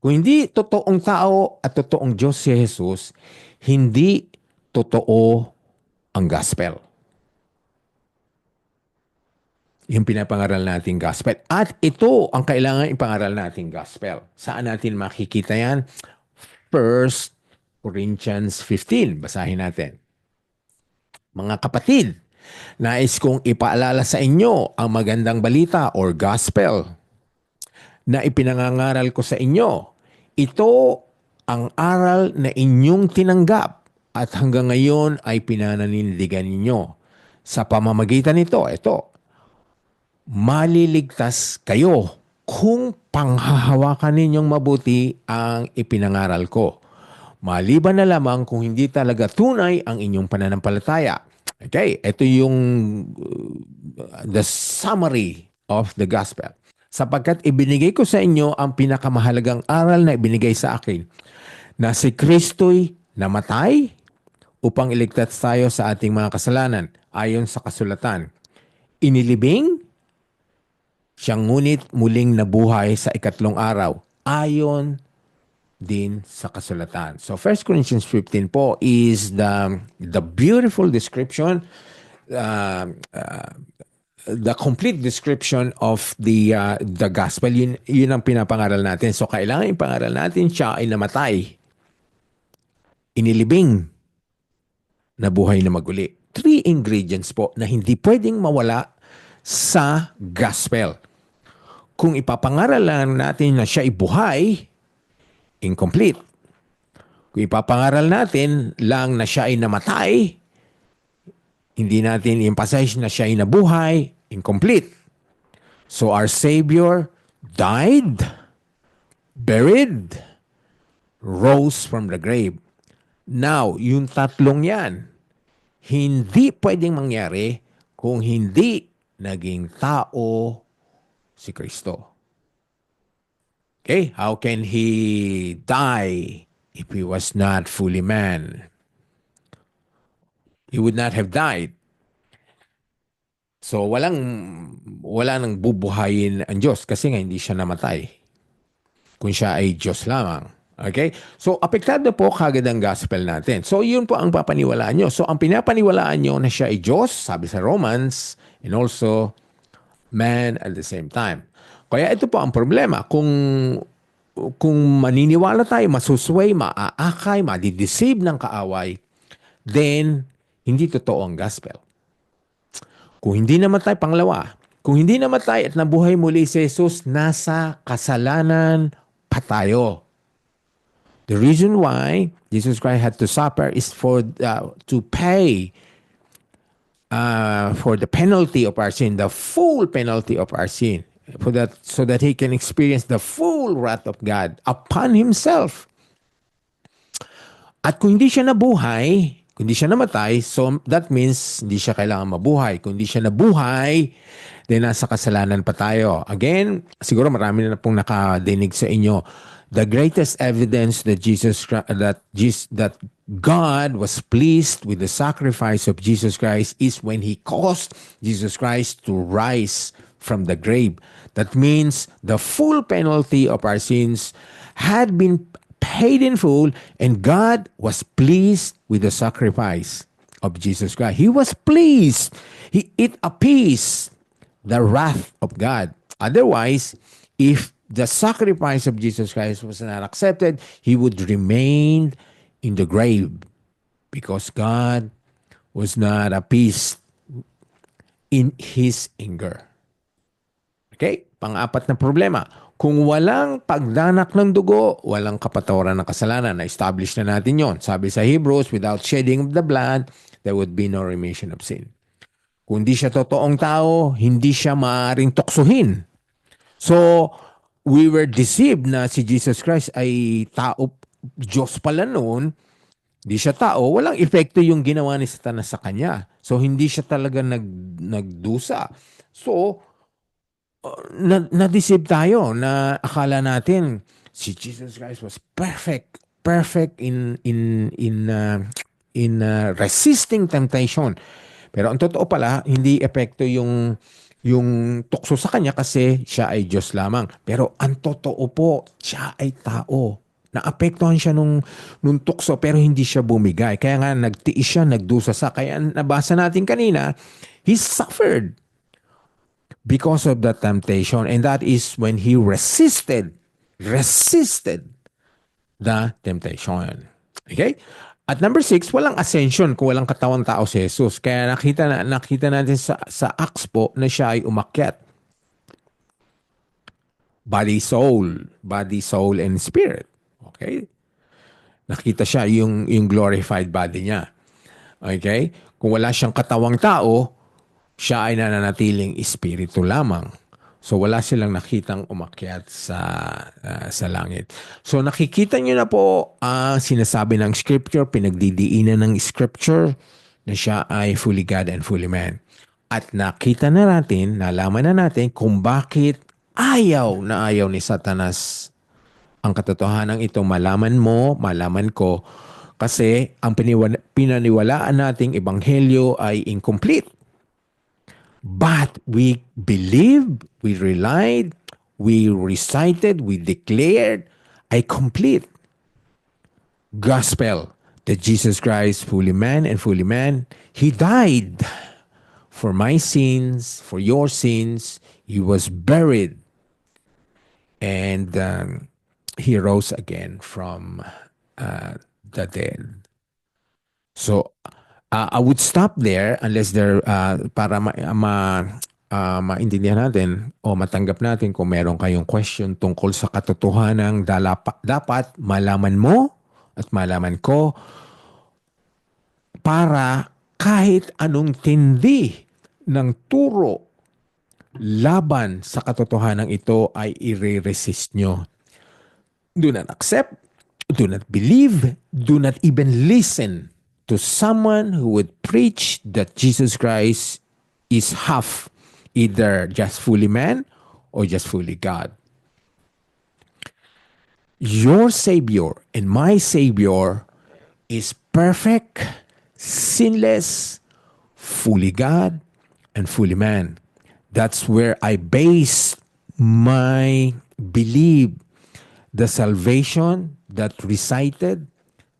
Kung hindi totoong tao at totoong Diyos si Jesus, hindi totoo ang gospel. Yung pinapangaral nating gospel. At ito ang kailangan ipangaral nating gospel. Saan natin makikita yan? 1 Corinthians 15. Basahin natin. Mga kapatid, nais kong ipaalala sa inyo ang magandang balita or gospel na ipinangangaral ko sa inyo. Ito ang aral na inyong tinanggap at hanggang ngayon ay pinananindigan ninyo. Sa pamamagitan nito, ito, maliligtas kayo kung panghahawakan ninyong mabuti ang ipinangaral ko. Maliban na lamang kung hindi talaga tunay ang inyong pananampalataya. Okay, ito yung the summary of the gospel. Sapagkat ibinigay ko sa inyo ang pinakamahalagang aral na ibinigay sa akin, na si Kristo'y namatay upang iligtas tayo sa ating mga kasalanan ayon sa kasulatan. Inilibing, siyang ngunit muling nabuhay sa ikatlong araw ayon din sa kasulatan. So 1 Corinthians 15 po is the beautiful description, the complete description of the gospel. Yun ang pinapangaral natin. So kailangan ipangaral natin siya ay namatay, inilibing, nabuhay na maguli. 3 ingredients po na hindi pwedeng mawala sa gospel. Kung ipapangaral lang natin na siya ay buhay, incomplete. Kung ipapangaral natin lang na siya ay namatay, hindi natin emphasize na siya ay nabuhay, incomplete. So our Savior died, buried, rose from the grave. Now, yung tatlong yan, hindi pwedeng mangyari kung hindi naging tao si Kristo. Okay, how can he die if he was not fully man? He would not have died. So wala nang bubuhayin ang Diyos kasi nga hindi siya namatay. Kung siya ay Diyos lamang. Okay? So apektado po kagad ang gospel natin. So yun po ang papaniwalaan nyo. So ang pinapaniwalaan nyo na siya ay Diyos, sabi sa Romans, and also man at the same time. Kaya ito po ang problema. Kung maniniwala tayo, masusway, maaakay, madideceive ng kaaway, then hindi totoo ang gospel. Kung hindi namatay, pangalawa, kung hindi namatay at nabuhay muli si Jesus, nasa kasalanan pa tayo. The reason why Jesus Christ had to suffer is to pay for the penalty of our sin, the full penalty of our sin, so that he can experience the full wrath of God upon himself. At kung hindi siya nabuhay, kung hindi siya namatay, so that means hindi siya kailangan mabuhay. Kung hindi siya nabuhay, then nasa kasalanan pa tayo. Again, siguro marami na pong nakadinig sa inyo. The greatest evidence that that God was pleased with the sacrifice of Jesus Christ is when he caused Jesus Christ to rise from the grave. That means the full penalty of our sins had been paid in full, and God was pleased with the sacrifice of Jesus Christ. He was pleased. It appeased the wrath of God. Otherwise, if the sacrifice of Jesus Christ was not accepted, he would remain in the grave because God was not appeased in his anger. Okay? Pang-apat na problema. Kung walang pagdanak ng dugo, walang kapatawaran ng kasalanan. Na-establish na natin yon. Sabi sa Hebrews, without shedding of the blood, there would be no remission of sin. Kung di siya totoong tao, hindi siya maaaring tuksuhin. So, we were deceived na si Jesus Christ ay tao, Diyos pala noon. Di siya tao, walang epekto yung ginawa ni Satanas sa kanya. So, hindi siya talaga nagdusa. So, na-deceive tayo na akala natin si Jesus Christ was perfect in resisting temptation. Pero ang totoo pala, hindi epekto yung tukso sa kanya kasi siya ay Diyos lamang. Pero ang totoo po, siya ay tao. Naapektuhan siya nung tukso pero hindi siya bumigay. Kaya nga nagtiis siya, nagdusa sa. Kaya nabasa natin kanina, he suffered because of that temptation. And that is when he resisted the temptation. Okay? At number 6, walang ascension kung walang katawang tao si Jesus. Kaya nakita natin sa Acts po na siya ay umakyat. Body, soul, and spirit. Okay? Nakita siya yung glorified body niya. Okay? Kung wala siyang katawang tao, siya ay nananatiling espiritu lamang. So wala silang nakitang umakyat sa langit. So nakikita niyo na po ang sinasabi ng scripture, pinagdidiinan ng scripture na siya ay fully God and fully man. At nakita na natin, nalaman na natin kung bakit ayaw ni Satanas ang katotohanan ito. Malaman mo, malaman ko, kasi ang pinaniwalaan nating ebanghelyo ay incomplete. But we believed, we relied, we recited, we declared a complete gospel that Jesus Christ, fully man and fully man, He died for my sins, for your sins. He was buried and He rose again from the dead. So, I would stop there unless para maintindihan natin o matanggap natin kung meron kayong question tungkol sa katotohanan dapat malaman mo at malaman ko para kahit anong tindi ng turo laban sa katotohanan ito ay i-resist nyo. Do not accept, do not believe, do not even listen to someone who would preach that Jesus Christ is half, either just fully man or just fully God. Your Savior and my Savior is perfect, sinless, fully God, and fully man. That's where I base my belief, the salvation that recited,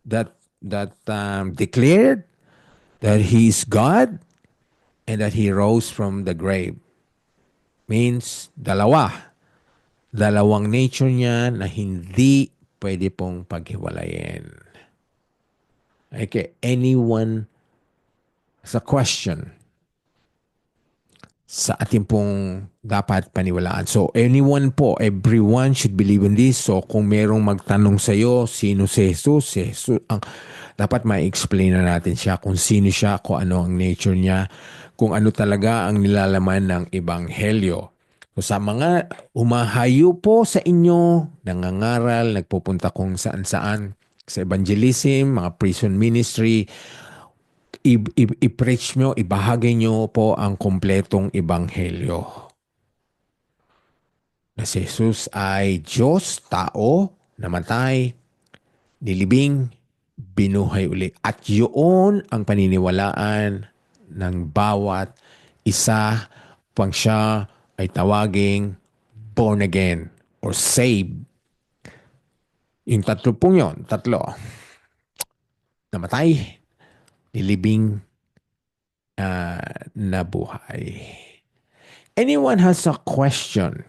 that declared that He is God and that He rose from the grave. Means dalawang nature niya na hindi pwede pong paghiwalayin. Okay, anyone sa question sa ating pong dapat paniwalaan. So everyone should believe in this. So kung merong magtanong sa iyo, sino si Jesus? Dapat ma-explain na natin siya kung sino siya, kung ano ang nature niya, kung ano talaga ang nilalaman ng ebanghelyo. So sa mga umahayo po sa inyo, nangangaral, nagpupunta kung saan-saan sa evangelism, mga prison ministry, i-preach nyo, ibahagi nyo po ang kompletong ebanghelyo. Na si Jesus ay Diyos, tao, namatay, nilibing, binuhay uli. At yun ang paniniwalaan ng bawat isa pang siya ay tawaging born again or saved. Yung tatlo pong yun, namatay, nilibing, nabuhay. Anyone has a question,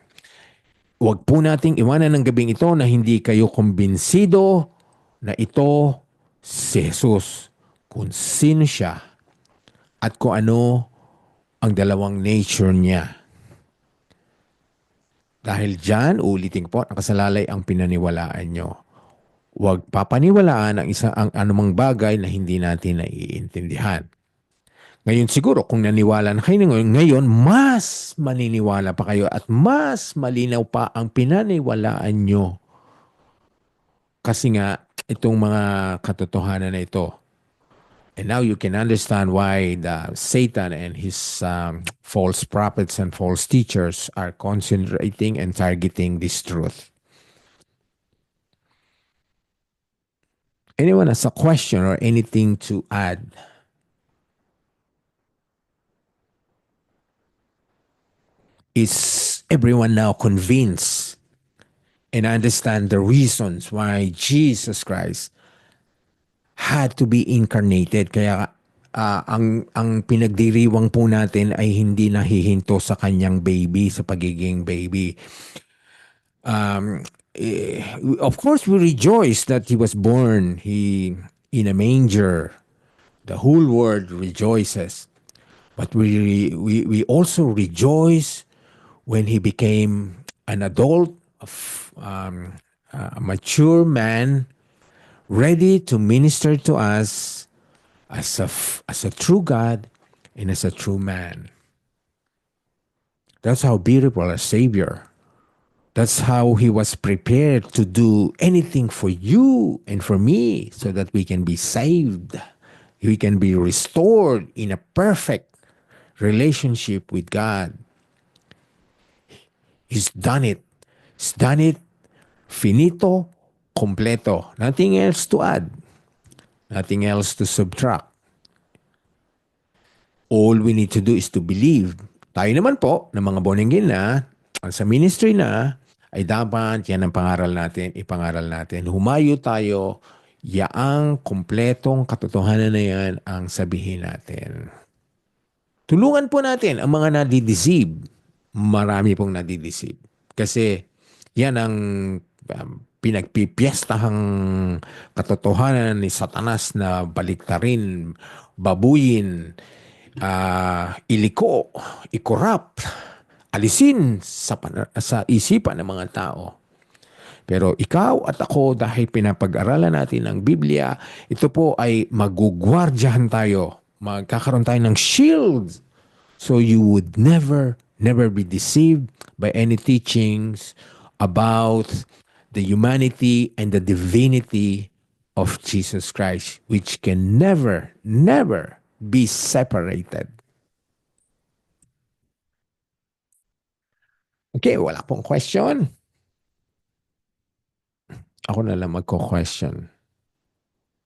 huwag po nating iwanan ng gabing ito na hindi kayo kumbinsido na ito si Jesus, kung sino siya at kung ano ang dalawang nature niya. Dahil dyan, ulitin ko po, nakasalalay ang pinaniwalaan nyo. Huwag papaniwalaan ang anumang bagay na hindi natin naiintindihan. Ngayon siguro, kung naniwala na kayo ngayon, mas maniniwala pa kayo at mas malinaw pa ang pinaniwalaan nyo. Kasi nga, itong mga katotohanan na ito. And now you can understand why the Satan and his false prophets and false teachers are concentrating and targeting this truth. Anyone has a question or anything to add? Is everyone now convinced and understand the reasons why Jesus Christ had to be incarnated? Kaya ang pinagdiriwang po natin ay hindi nahihinto sa kanyang baby, sa pagiging baby. Of course, we rejoice that he was born in a manger. The whole world rejoices. But we also rejoice when he became an adult, a mature man, ready to minister to us as a true God and as a true man. That's how beautiful our Savior. That's how he was prepared to do anything for you and for me so that we can be saved. We can be restored in a perfect relationship with God. He's done it. He's done it. Finito, completo. Nothing else to add. Nothing else to subtract. All we need to do is to believe. Tayo naman po, ng mga born again na, sa ministry na, ay dapat yan ang pangaral natin, ipangaral natin. Humayo tayo, yaang kompletong katotohanan na yan ang sabihin natin. Tulungan po natin ang mga nadideceive. Marami pong nadideceive. Kasi yan ang pinagpipiestahang katotohanan ni Satanas na baliktarin, babuyin, iliko, ikorap, alisin sa isipan ng mga tao. Pero ikaw at ako, dahil pinapag-aralan natin ang Biblia, ito po ay magugwardyahan tayo. Magkakaroon tayo ng shield. So you would never be deceived by any teachings about the humanity and the divinity of Jesus Christ, which can never be separated. Okay, wala pong question. Ako na lang magko-question.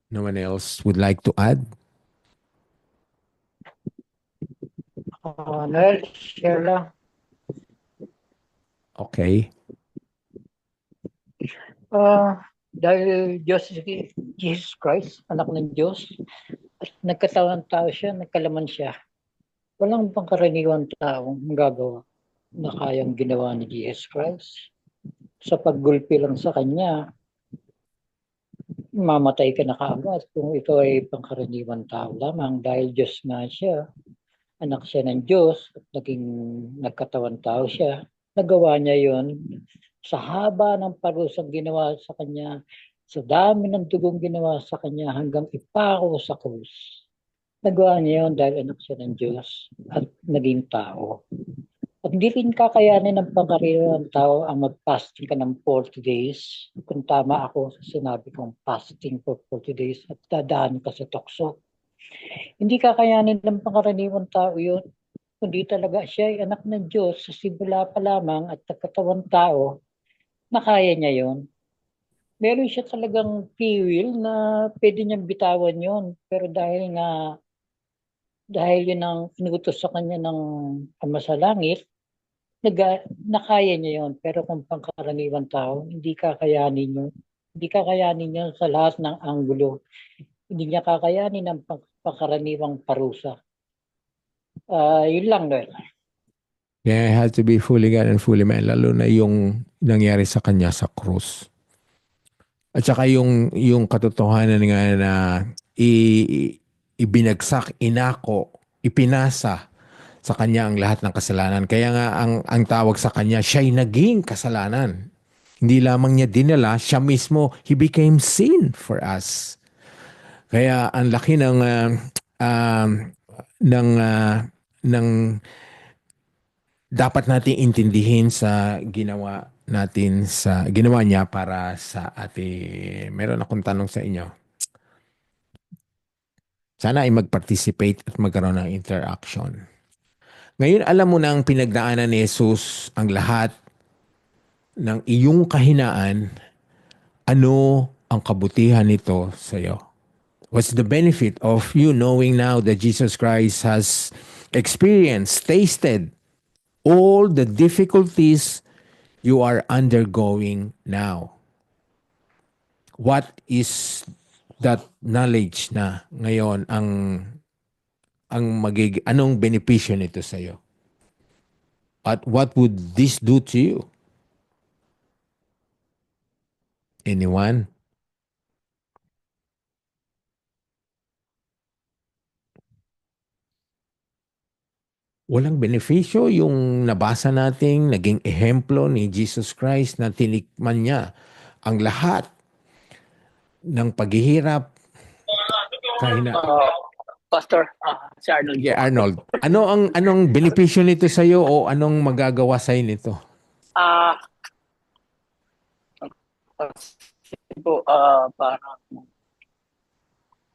No one else would like to add? Noel, share lang. Okay. Dahil Jesus Christ, anak ng Diyos, at nagkatawang tao siya, nagkalaman siya. Walang pangkaraniwang taong gagawa na kayang ginawa ni Jesus Christ. Sa paggulpi lang sa kanya, mamatay ka na kaagad kung ito ay pangkaraniwang tao lamang dahil Diyos nga siya. Anak siya ng Diyos at nagkatawan tao siya. Nagawa niya yon sa haba ng parusang ginawa sa kanya, sa dami ng dugong ginawa sa kanya hanggang ipako sa krus. Nagawa niya yon dahil anak siya ng Diyos at naging tao. At hindi rin kakayanin ng pangkaraniwang tao ang mag-fasting ka ng 40 days. Kung tama ako sa sinabi kong fasting for 40 days at dadaan ka sa tukso. Hindi kakayanin ng pangkaraniwang tao yun. Kundi talaga siya ay anak ng Diyos sa simula pa lamang at nagkatawang tao na kaya niya yon. Meron siya talagang free will na pwede niyang bitawan yon. Pero dahil yun ang inutos sa kanya ng Ama sa Langit, nakaya niya yon. Pero kung pangkaraniwang tao, hindi kakayanin yun. Hindi kakayanin yun sa lahat ng anggulo. Hindi niya kakayanin ng pangkaraniwang parusa. Yun lang, Noel. Yeah, it had to be fully God and fully man, lalo na yung nangyari sa kanya sa krus. At saka yung katotohanan nga na ibinagsak, inako, ipinasa sa kanya ang lahat ng kasalanan. Kaya nga ang tawag sa kanya, siya'y naging kasalanan. Hindi lamang niya dinala, siya mismo, he became sin for us. Kaya ang laki um, ng ng dapat nating intindihin sa ginawa niya para sa ating. Meron akong tanong sa inyo. Sana ay mag-participate at magkaroon ng interaction. Ngayon alam mo na ang pinagdaanan ni Jesus ang lahat ng iyong kahinaan. Ano ang kabutihan nito sa iyo? What's the benefit of you knowing now that Jesus Christ has experienced, tasted all the difficulties you are undergoing now? What is that knowledge na ngayon anong benepisyo nito sa iyo? At what would this do to you? Anyone? Walang benepisyo yung nabasa nating naging ehemplo ni Jesus Christ na tinikman niya ang lahat ng paghihirap. Pastor, si Arnold Yeah, po. Arnold. Anong benepisyo nito sa iyo o anong magagawa sa nito? Kasi po, parang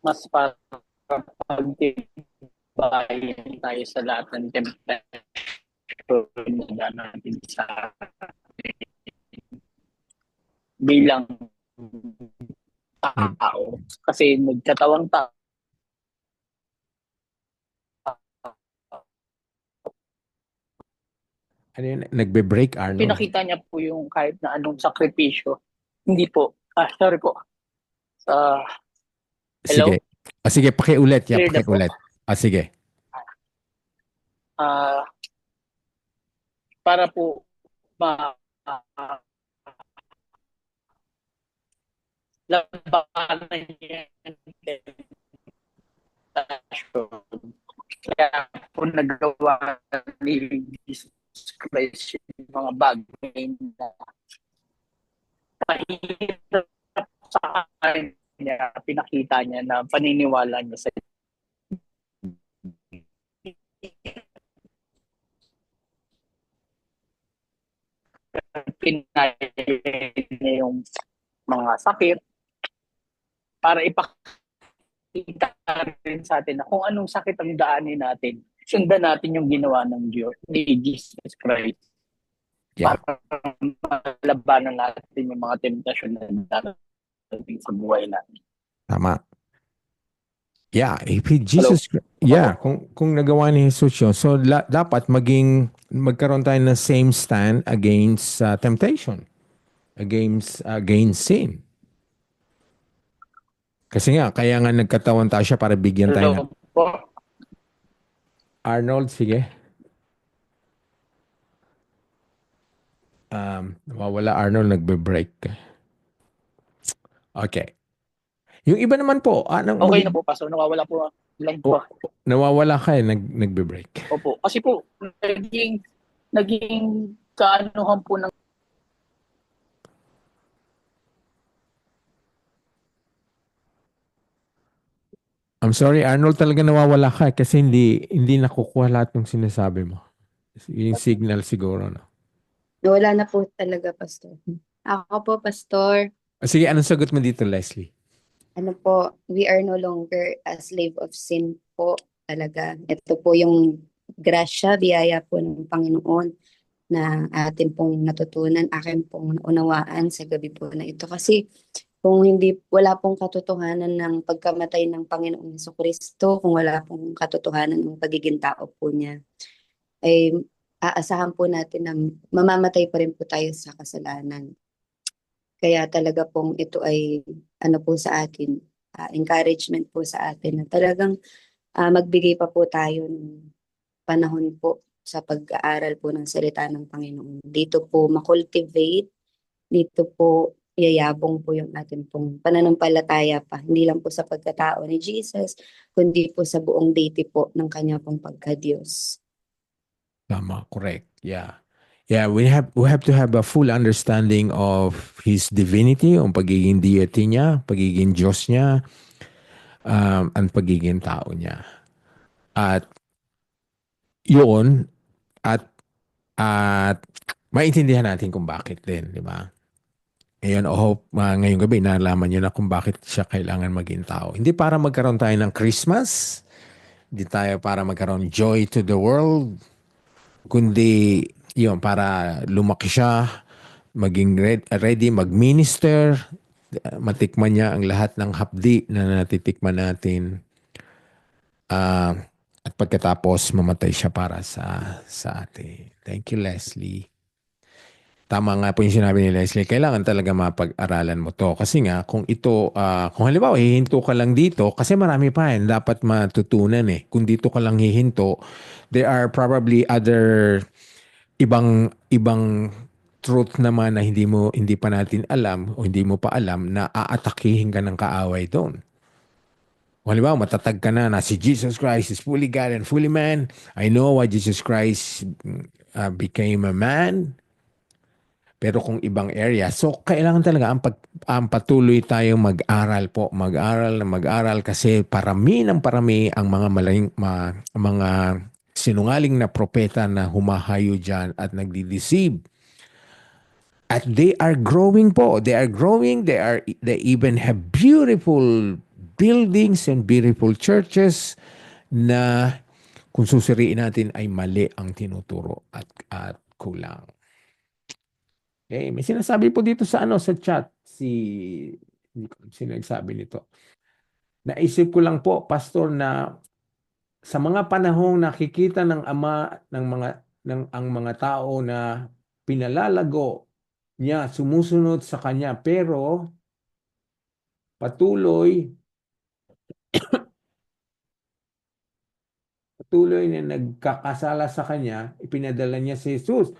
mas pagtibayan tayo sa lahat ng temptation na natin sa bilang tao. Kasi nagkatawang tao. Ano yun? Nagbe-break, Arnold? Pinakita niya po yung kahit na anong sakripisyo. Hindi po. Sorry po. Hello? Sige. Sige, pakiulit. Yeah, Clear na po? pakiulit. Sige. Para po labanan niya yung temptation. Kaya po nagawa ni Jesus Christ yung mga bagay na pahirap sa kanya, pinakita niya na paniniwala niya sa pinay niya yung mga sakit para ipakita rin sa atin na kung anong sakit ang daanin natin, sundan natin yung ginawa ng Diyos, ni Jesus Christ. Yeah. Para malabanan natin yung mga temptasyon na darating sa buhay natin. Tama. Yeah, if Jesus, yeah, kung nagawa ni Jesus yun, so dapat magkaroon tayo ng same stand against temptation, against sin. Kasi nga, kaya nga nagkatawan tayo siya para bigyan tayo ng... Arnold, sige. Nawawala Arnold, nagbe-break. Okay. Yung iba naman po, okay na po, Pastor. Nawawala po lang po. Nawawala ka nagbe-break. Opo. Kasi po, naging kaanuhan po ng I'm sorry, Arnold, talaga nawawala ka kasi hindi nakukuha lahat ng sinasabi mo. Yung signal siguro, no? Nawala na po talaga, Pastor. Ako po, Pastor. Sige, anong sagot mo dito, Leslie? Ano po, we are no longer a slave of sin po talaga. Ito po yung grasya, biyaya po ng Panginoon na atin pong natutunan, akin pong naunawaan sa gabi po na ito. Kasi kung wala pong katotohanan ng pagkamatay ng Panginoong Jesucristo, kung wala pong katotohanan ng pagiging tao po niya, ay aasahan po natin na mamamatay pa rin po tayo sa kasalanan. Kaya talaga pong ito ay ano po sa atin, encouragement po sa atin na talagang magbigay pa po tayo ng panahon po sa pag-aaral po ng salita ng Panginoon. Dito po makultivate, dito po yayabong po yung ating pong pananampalataya pa. Hindi lang po sa pagkatao ni Jesus, kundi po sa buong deity po ng kanya pong pagka-Diyos. Tama, correct. Yeah. Yeah, we have to have a full understanding of his divinity, ang pagiging deity niya, pagiging Diyos niya, ang pagiging tao niya. At yun, at at maintindihan natin kung bakit din, di ba? Ngayon, ngayong gabi, nalaman niyo na kung bakit siya kailangan maging tao. Hindi para magkaroon tayo ng Christmas, hindi tayo para magkaroon joy to the world, kundi yun, para lumaki siya, maging ready, mag-minister, matikman niya ang lahat ng hapdi na natitikman natin. At pagkatapos, mamatay siya para sa atin. Thank you, Leslie. Tama nga po yung sinabi ni Leslie, kailangan talaga mapag-aralan mo to. Kasi nga, kung halimbawa, hihinto ka lang dito, kasi marami pa dapat matutunan eh. Kung dito ka lang hihinto, there are probably other ibang truth naman na hindi pa natin alam o hindi mo pa alam na aatakihin ka ng kaaway doon. Halimbawa, matatag ka na si Jesus Christ is fully God and fully man. I know why Jesus Christ became a man. Pero kung ibang area, so kailangan talaga ang patuloy tayong mag-aral kasi parami ang mga mga sinungaling na propeta na humahayo dyan at nagdi-deceive. At they are growing po. They are growing. They even have beautiful buildings and beautiful churches na kung susuriin natin ay mali ang tinuturo at kulang. Okay, may sinasabi po dito sa chat sino nagsabi nito. Naisip ko lang po, pastor, na sa mga panahong nakikita ng Ama ang mga tao na pinalalago niya, sumusunod sa kanya, pero patuloy na nagkakasala sa kanya, ipinadala niya si Jesus.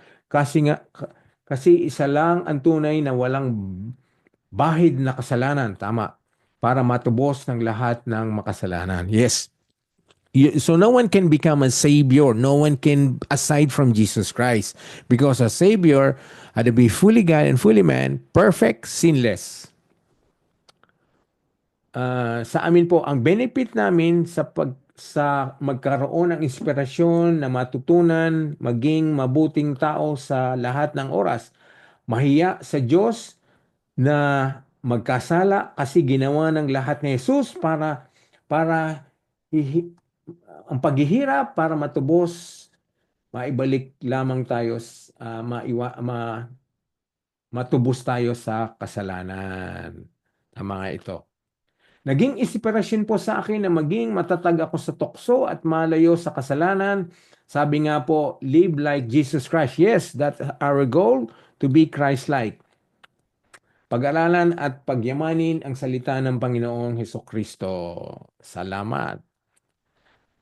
Kasi isa lang ang tunay na walang bahid na kasalanan, tama, para matubos ng lahat ng makasalanan. Yes. So no one can become a savior. No one can, aside from Jesus Christ. Because a savior had to be fully God and fully man, perfect, sinless. Sa amin po, ang benefit namin sa magkaroon ng inspirasyon na matutunan, maging mabuting tao sa lahat ng oras, mahiya sa Diyos na magkasala kasi ginawa ng lahat ni Jesus para ang paghihirap para matubos, maibalik lamang tayo, matubos tayo sa kasalanan. Tama nga ito. Naging inspirasyon po sa akin na maging matatag ako sa tukso at malayo sa kasalanan. Sabi nga po, live like Jesus Christ. Yes, that's our goal, to be Christ-like. Pag-aralan at pagyamanin ang salita ng Panginoong Hesukristo. Salamat.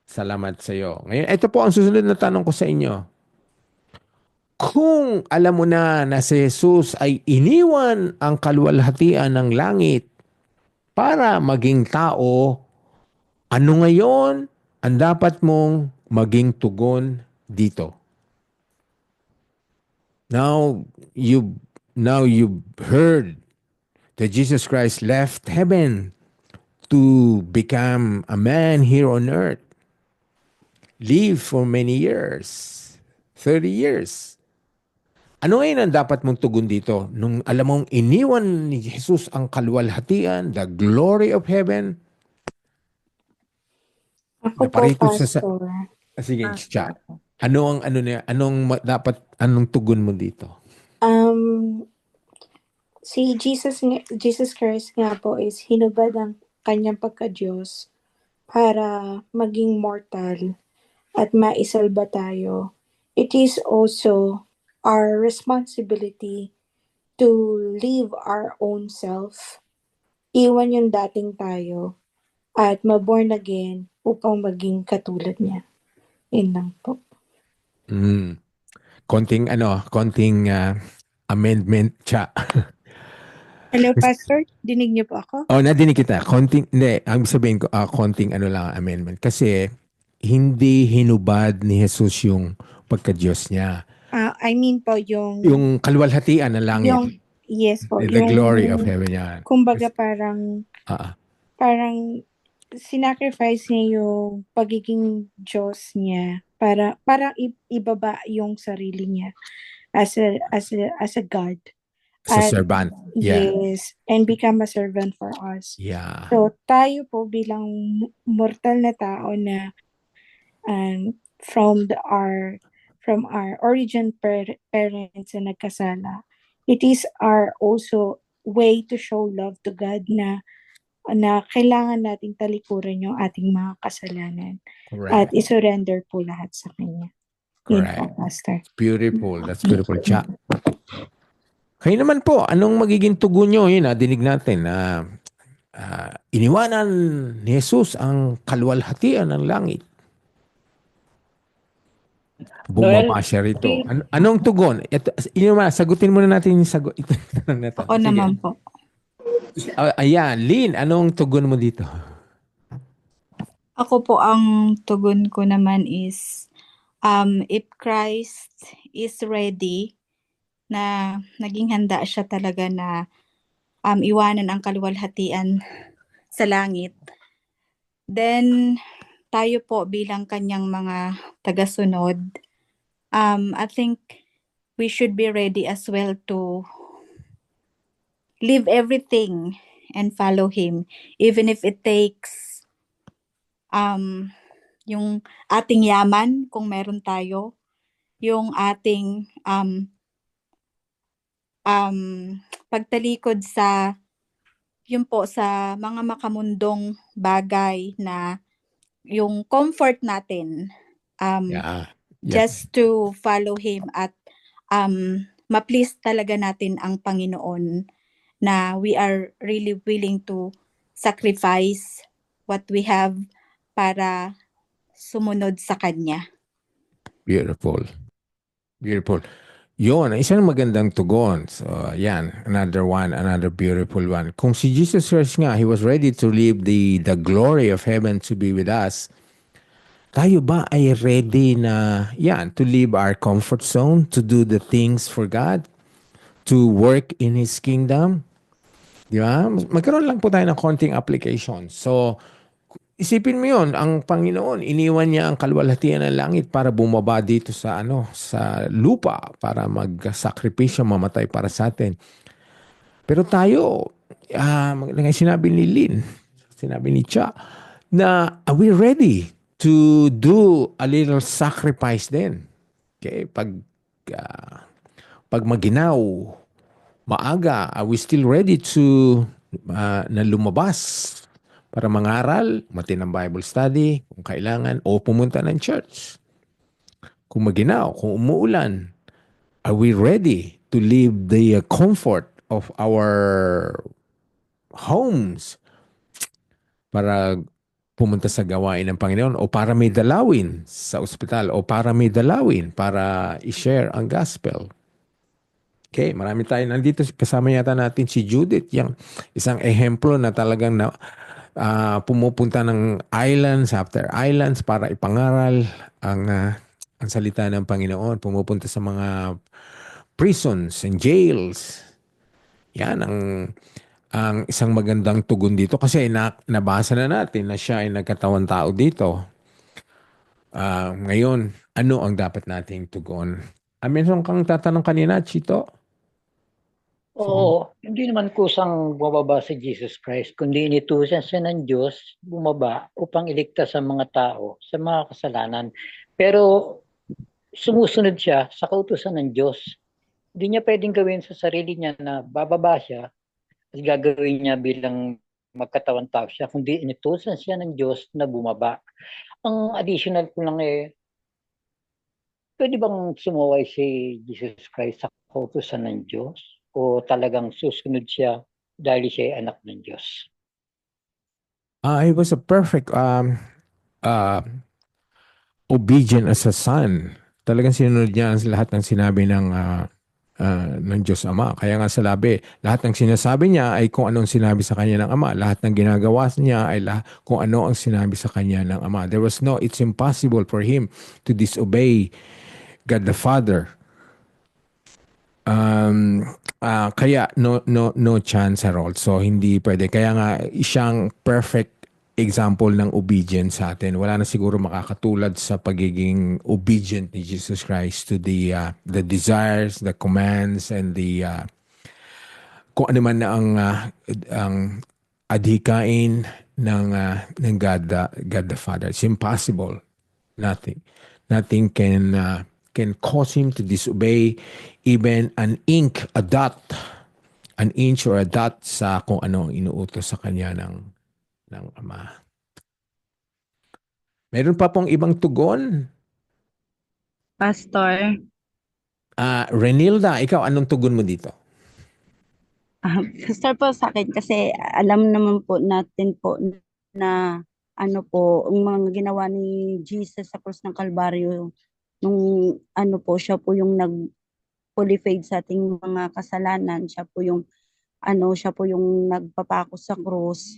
Salamat sa iyo. Ngayon, ito po ang susunod na tanong ko sa inyo. Kung alam mo na si Jesus ay iniwan ang kaluwalhatian ng langit para maging tao, ano ngayon ang dapat mong maging tugon dito? Now you've heard that Jesus Christ left heaven to become a man here on earth. Live for many years, 30 years. Ano ngayon ang dapat mong tugon dito? Nung alam mong iniwan ni Jesus ang kaluwalhatian, the glory of heaven. Ako po, pastor. Sige, chat. Anong tugon mo dito? Si Jesus Christ nga po is hinubad ang kanyang pagka-Diyos para maging mortal at maisalba tayo. It is also our responsibility to live our own self. Iwan yung dating tayo at maborn again upang maging katulad niya. Yun lang po. Konting amendment siya. Hello, Pastor? Dinig niyo po ako? Oh, nadinig kita. Ang sabihin ko, konting amendment. Kasi, hindi hinubad ni Jesus yung pagka-Diyos niya. I mean po yung Yung kaluwalhatian ng langit. yung yes po, The glory of yung heaven yan. kumbaga parang Ah, sinacrifice niya yung pagiging Diyos niya para ibaba yung sarili niya as a God. sa At servant. Yeah. yes, and become a servant for us. Yeah. So tayo po bilang mortal na tao na from our origin parents na nagkasala, it is our also way to show love to God na kailangan nating talikuran yung ating mga kasalanan at Correct. isurrender po lahat sa Kanya. Yun po, Correct. Pastor. Beautiful. That's beautiful. Cha. Kayo naman po, anong magiging tugon nyo? Yun, dinig natin na iniwanan ni Jesus ang kaluwalhatian ng langit. Bumaba Well, siya rito. Anong tugon? Ito, sagutin muna natin yung tanong na to. Ako Sige. naman po. Ayan, Lynn, anong tugon mo dito? Ako po ang tugon ko naman is if Christ is ready na naging handa siya talaga na iwanan ang kaluwalhatian sa langit, then tayo po bilang kanyang mga tagasunod, I think we should be ready as well to leave everything and follow Him, even if it takes yung ating yaman kung meron tayo, yung ating pagtalikod sa yun po sa mga makamundong bagay na yung comfort natin Yeah. just to follow Him at ma-please talaga natin ang Panginoon na we are really willing to sacrifice what we have para sumunod sa Kanya. Beautiful. Beautiful. Yun, isang magandang tugon. So, yan, another beautiful one. Kung si Jesus Christ nga, He was ready to leave the glory of heaven to be with us. Tayo ba ay ready na, yan, to leave our comfort zone, to do the things for God, to work in His kingdom? Di ba? Magkaroon lang po tayo ng konting application. So, isipin mo yun, ang Panginoon, iniwan niya ang kaluwalhatian ng langit para bumaba dito sa sa lupa para mag-sakripisyo, mamatay para sa atin. Pero tayo, sinabi ni Lynn, sinabi ni Cha, na are we ready to do a little sacrifice din? Okay, pag maginaw, maaga, are we still ready to na lumabas para mangaral, matinang Bible study, kung kailangan, o pumunta ng church? Kung maginaw, kung umuulan, are we ready to leave the comfort of our homes para pumunta sa gawain ng Panginoon o para may dalawin sa ospital o para may dalawin para i-share ang gospel? Okay, marami tayo nandito. Kasama yata natin si Judith, yung isang ehemplo na talagang pumupunta ng islands after islands para ipangaral ang salita ng Panginoon. Pumupunta sa mga prisons and jails. Yan ang isang magandang tugon dito kasi nabasa na natin na siya ay nagkatawan tao dito. Ngayon, ano ang dapat nating tugon? Meron kang tatanong kanina, Chito? Oo, hindi naman kusang bumaba si Jesus Christ, kundi inutusan siya ng Diyos bumaba upang iligtas ang mga tao sa mga kasalanan. Pero sumusunod siya sa kautusan ng Diyos. Hindi niya pwedeng gawin sa sarili niya na bababa siya at gagawin niya bilang magkatawan tao siya, kundi inutusan siya ng Diyos na bumaba. Ang additional ko lang pwede bang sumuway si Jesus Christ sa kautusan ng Diyos? O talagang susunod siya dahil siya ay anak ng Diyos? He was a perfect obedient as a son. Talagang sinunod niya ang lahat ng sinabi ng Diyos Ama. Kaya nga lahat ng sinasabi niya ay kung anong sinabi sa kanya ng Ama. Lahat ng ginagawa niya ay kung ano ang sinabi sa kanya ng Ama. It's impossible for him to disobey God the Father. Kaya no chance at all. So hindi pwede. Kaya nga siyang perfect example ng obedience sa atin. Wala na siguro makakatulad sa pagiging obedient ni Jesus Christ to the desires, the commands, and the kung ano man na ang adhikain ng God the Father. It's impossible. Nothing can cause him to disobey even an inch or a dot sa kung ano ang inuutos sa kanya ng Ama. Meron pa pong ibang tugon. Pastor, Renilda, ikaw, anong tugon mo dito? Pastor po sa akin kasi alam naman po natin po na ano po, ang mga ginawa ni Jesus sa krus ng Kalbaryo, nung ano po, siya po yung fully paid sa ating mga kasalanan. Siya po yung nagpapako sa krus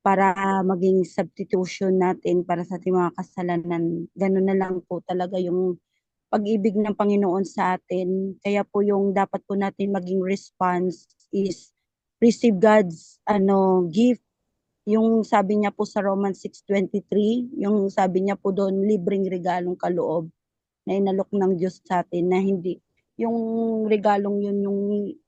para maging substitution natin para sa ating mga kasalanan. Ganun na lang po talaga yung pag-ibig ng Panginoon sa atin. Kaya po yung dapat po natin maging response is receive God's gift. Yung sabi niya po sa Romans 6:23, yung sabi niya po doon, libreng regalong kaloob na inalok ng Diyos sa atin, na hindi yung regalong yun yung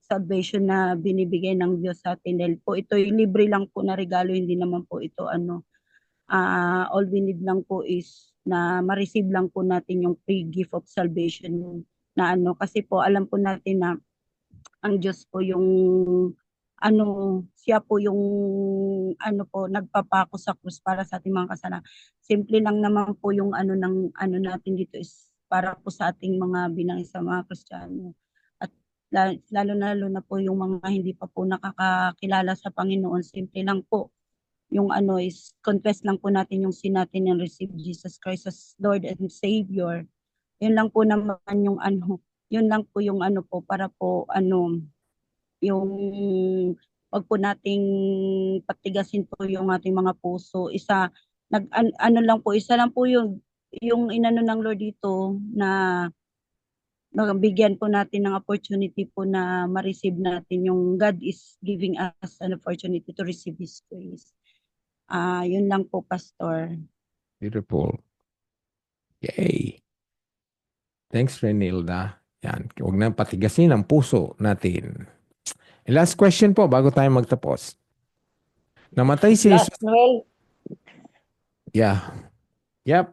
salvation na binibigay ng Diyos sa atin. Dahil po ito libre lang po na regalo, hindi naman po ito all we need lang po is na ma-receive lang po natin yung free gift of salvation na kasi po alam po natin na ang Diyos po yung siya po yung nagpapako sa krus para sa ating mga kasalanan. Simple lang naman po yung natin dito is para po sa ating mga sa mga Kristiyano. At lalo na po yung mga hindi pa po nakakakilala sa Panginoon, simple lang po yung is confess lang po natin yung sin natin and receive Jesus Christ as Lord and Savior. Yun lang po naman yung yun lang po yung po para po yung wag po nating patigasin po yung ating mga puso. Isa lang po yung inano ng Lord dito na bigyan po natin ng opportunity po na ma-receive natin yung God is giving us an opportunity to receive His grace. Yun lang po, Pastor. Beautiful. Yay. Thanks, Renilda. Yan. Huwag na patigasin ang puso natin. And last question po bago tayo magtapos. Namatay si Jesus. Last Noel, Yeah. Yep.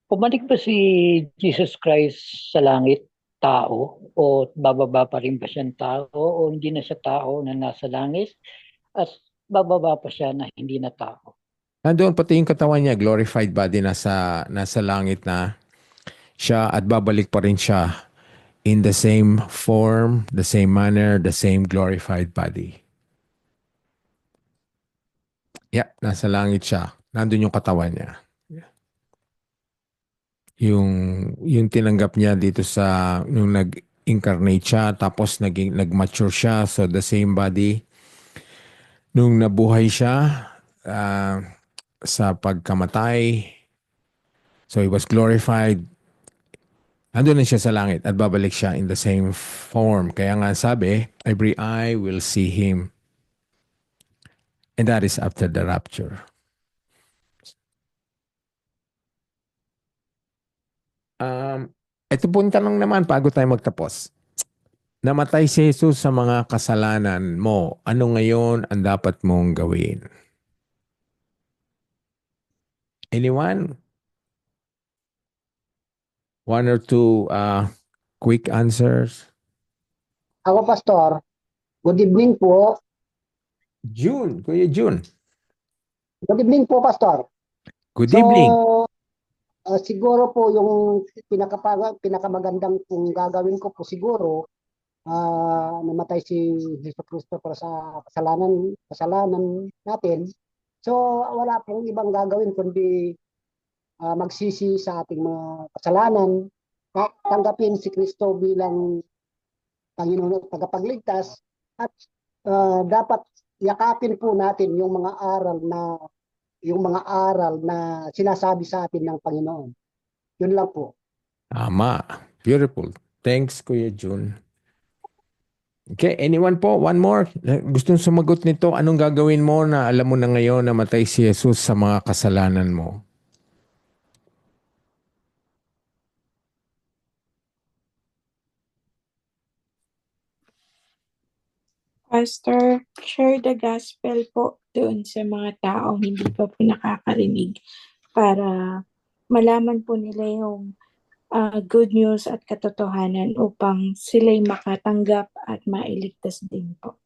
Pumalik ba si Jesus Christ sa langit, tao? O bababa pa rin ba siyang tao? O hindi na siya tao na nasa langit? At bababa pa siya na hindi na tao? Nandoon pati yung katawan niya, glorified body, nasa langit na siya at babalik pa rin siya in the same form, the same manner, the same glorified body. Yeah, nasa langit siya. Nandun yung katawan niya. Yung tinanggap niya dito nung nag-incarnate siya, tapos nag-mature siya, so the same body. Nung nabuhay siya sa pagkamatay, so he was glorified. Andun na siya sa langit at babalik siya in the same form. Kaya nga sabi, every eye will see him. And that is after the rapture. Ito po yung tanong naman bago tayo magtapos. Namatay si Jesus sa mga kasalanan mo. Ano ngayon ang dapat mong gawin? Anyone? One or two quick answers? Ako, Pastor. Good evening po. June, Kuya June. Good evening po, Pastor. Good evening. Siguro po yung pinakamagandang kung gagawin ko po siguro, namatay si Jesu Cristo para sa kasalanan natin. So wala pong ibang gagawin kundi magsisi sa ating mga kasalanan, tanggapin si Kristo bilang Panginoon at tagapagligtas, at dapat yakapin po natin yung mga aral na sinasabi sa atin ng Panginoon. Yun lang po. Tama. Beautiful. Thanks, Kuya Jun. Okay, anyone po? One more? Gustong sumagot nito? Anong gagawin mo na alam mo na ngayon na matay si Jesus sa mga kasalanan mo? Pastor, share the gospel po doon sa mga taong hindi pa po nakakarinig para malaman po nila yung good news at katotohanan upang sila'y makatanggap at mailigtas din po.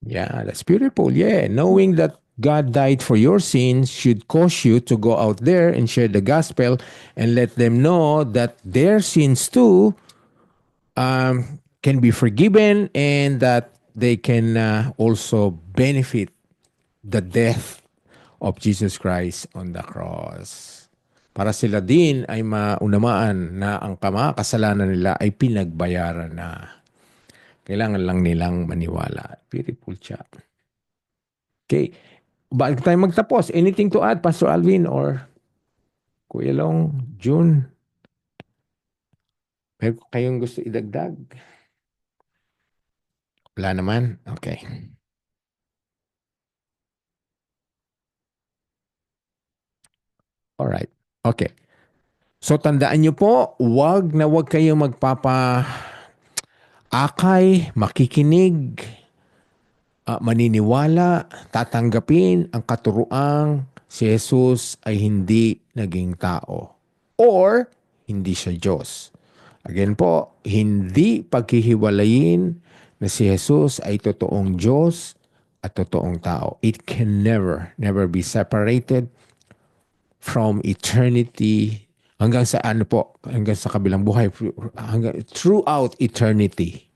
Yeah, that's beautiful. Yeah, knowing that God died for your sins should cause you to go out there and share the gospel and let them know that their sins too can be forgiven and that they can also benefit the death of Jesus Christ on the cross. Para sila din ay maunamaan na ang mga kasalanan nila ay pinagbayaran na. Kailangan lang nilang maniwala. Beautiful chat. Okay. Bago tayo magtapos, anything to add, Pastor Alvin or Kuya Long, June? Meron kayong gusto idagdag? Wala naman? Okay. Alright. Okay. So tandaan nyo po, wag kayong akay, makikinig, maniniwala, tatanggapin ang katuruang si Jesus ay hindi naging tao or hindi siya Diyos. Again po, hindi paghihiwalayin na si Jesus ay totoong Diyos at totoong tao. It can never be separated from eternity hanggang sa hanggang sa kabilang buhay, throughout eternity.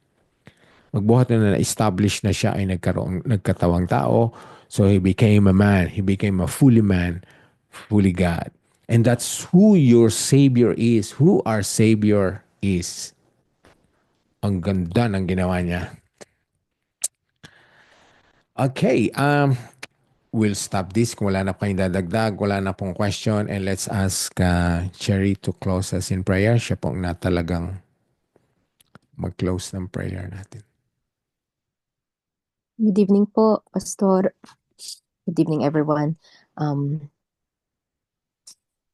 Magbuhat na na-establish na siya ay nagkatawang tao. So he became a man. He became a fully man, fully God. And that's who your Savior is. Who our Savior is. Ang ganda ng ginawa niya. Okay, we'll stop this. Kung wala na kayong dadagdag, wala na pong question, and let's ask Cherry to close us in prayer. Siya pong na talagang mag-close ng prayer natin. Good evening po, Pastor. Good evening, everyone.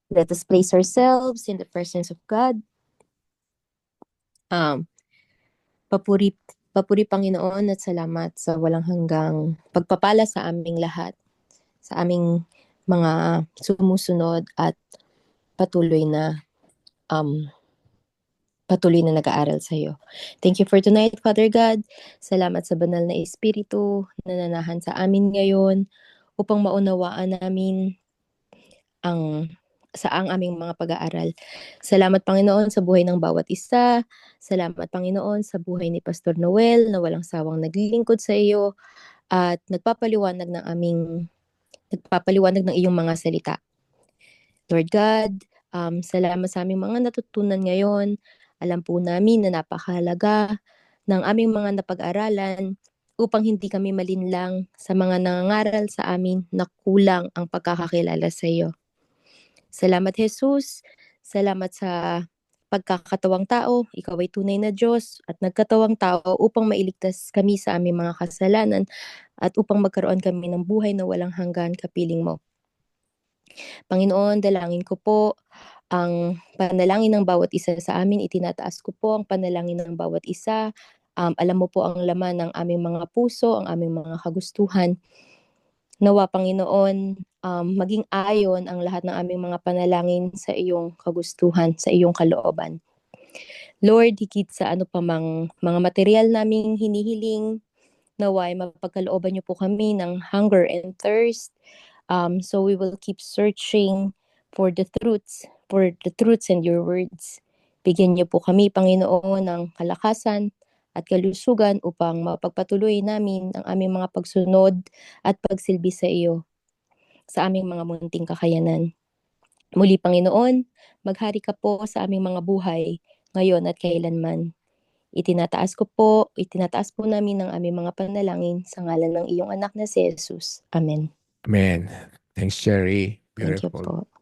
Let us place ourselves in the presence of God. Papuri Panginoon at salamat sa walang hanggang pagpapala sa aming lahat, sa aming mga sumusunod at patuloy na nag-aaral sa iyo. Thank you for tonight, Father God. Salamat sa banal na Espiritu na nanahan sa amin ngayon upang maunawaan namin ang aming mga pag-aaral. Salamat, Panginoon, sa buhay ng bawat isa. Salamat, Panginoon, sa buhay ni Pastor Noel na walang sawang naglilingkod sa iyo at nagpapaliwanag ng iyong mga salita. Lord God, salamat sa aming mga natutunan ngayon. Alam po namin na napakahalaga ng aming mga napag-aralan upang hindi kami malinlang sa mga nangangaral sa amin na kulang ang pagkakakilala sa iyo. Salamat, Jesus. Salamat sa pagkakatawang tao. Ikaw ay tunay na Diyos at nagkatawang tao upang mailigtas kami sa aming mga kasalanan at upang magkaroon kami ng buhay na walang hanggan kapiling mo. Panginoon, dalangin ko po ang panalangin ng bawat isa sa amin. Itinataas ko po ang panalangin ng bawat isa. Alam mo po ang laman ng aming mga puso, ang aming mga kagustuhan. Nawa, Panginoon, maging ayon ang lahat ng aming mga panalangin sa iyong kagustuhan, sa iyong kalooban. Lord, higit sa ano pa mga material naming hinihiling, naway mapagkalooban niyo po kami ng hunger and thirst. So we will keep searching for the truths and your words. Bigyan niyo po kami, Panginoon, ng kalakasan at kalusugan upang mapagpatuloy namin ang aming mga pagsunod at pagsilbi sa iyo sa aming mga munting kakayanan. Muli, Panginoon, maghari ka po sa aming mga buhay ngayon at kailanman. Itinataas po namin ang aming mga panalangin sa ngalan ng iyong anak na si Jesus. Amen. Amen. Thanks, Cherry. Thank you Beautiful. po.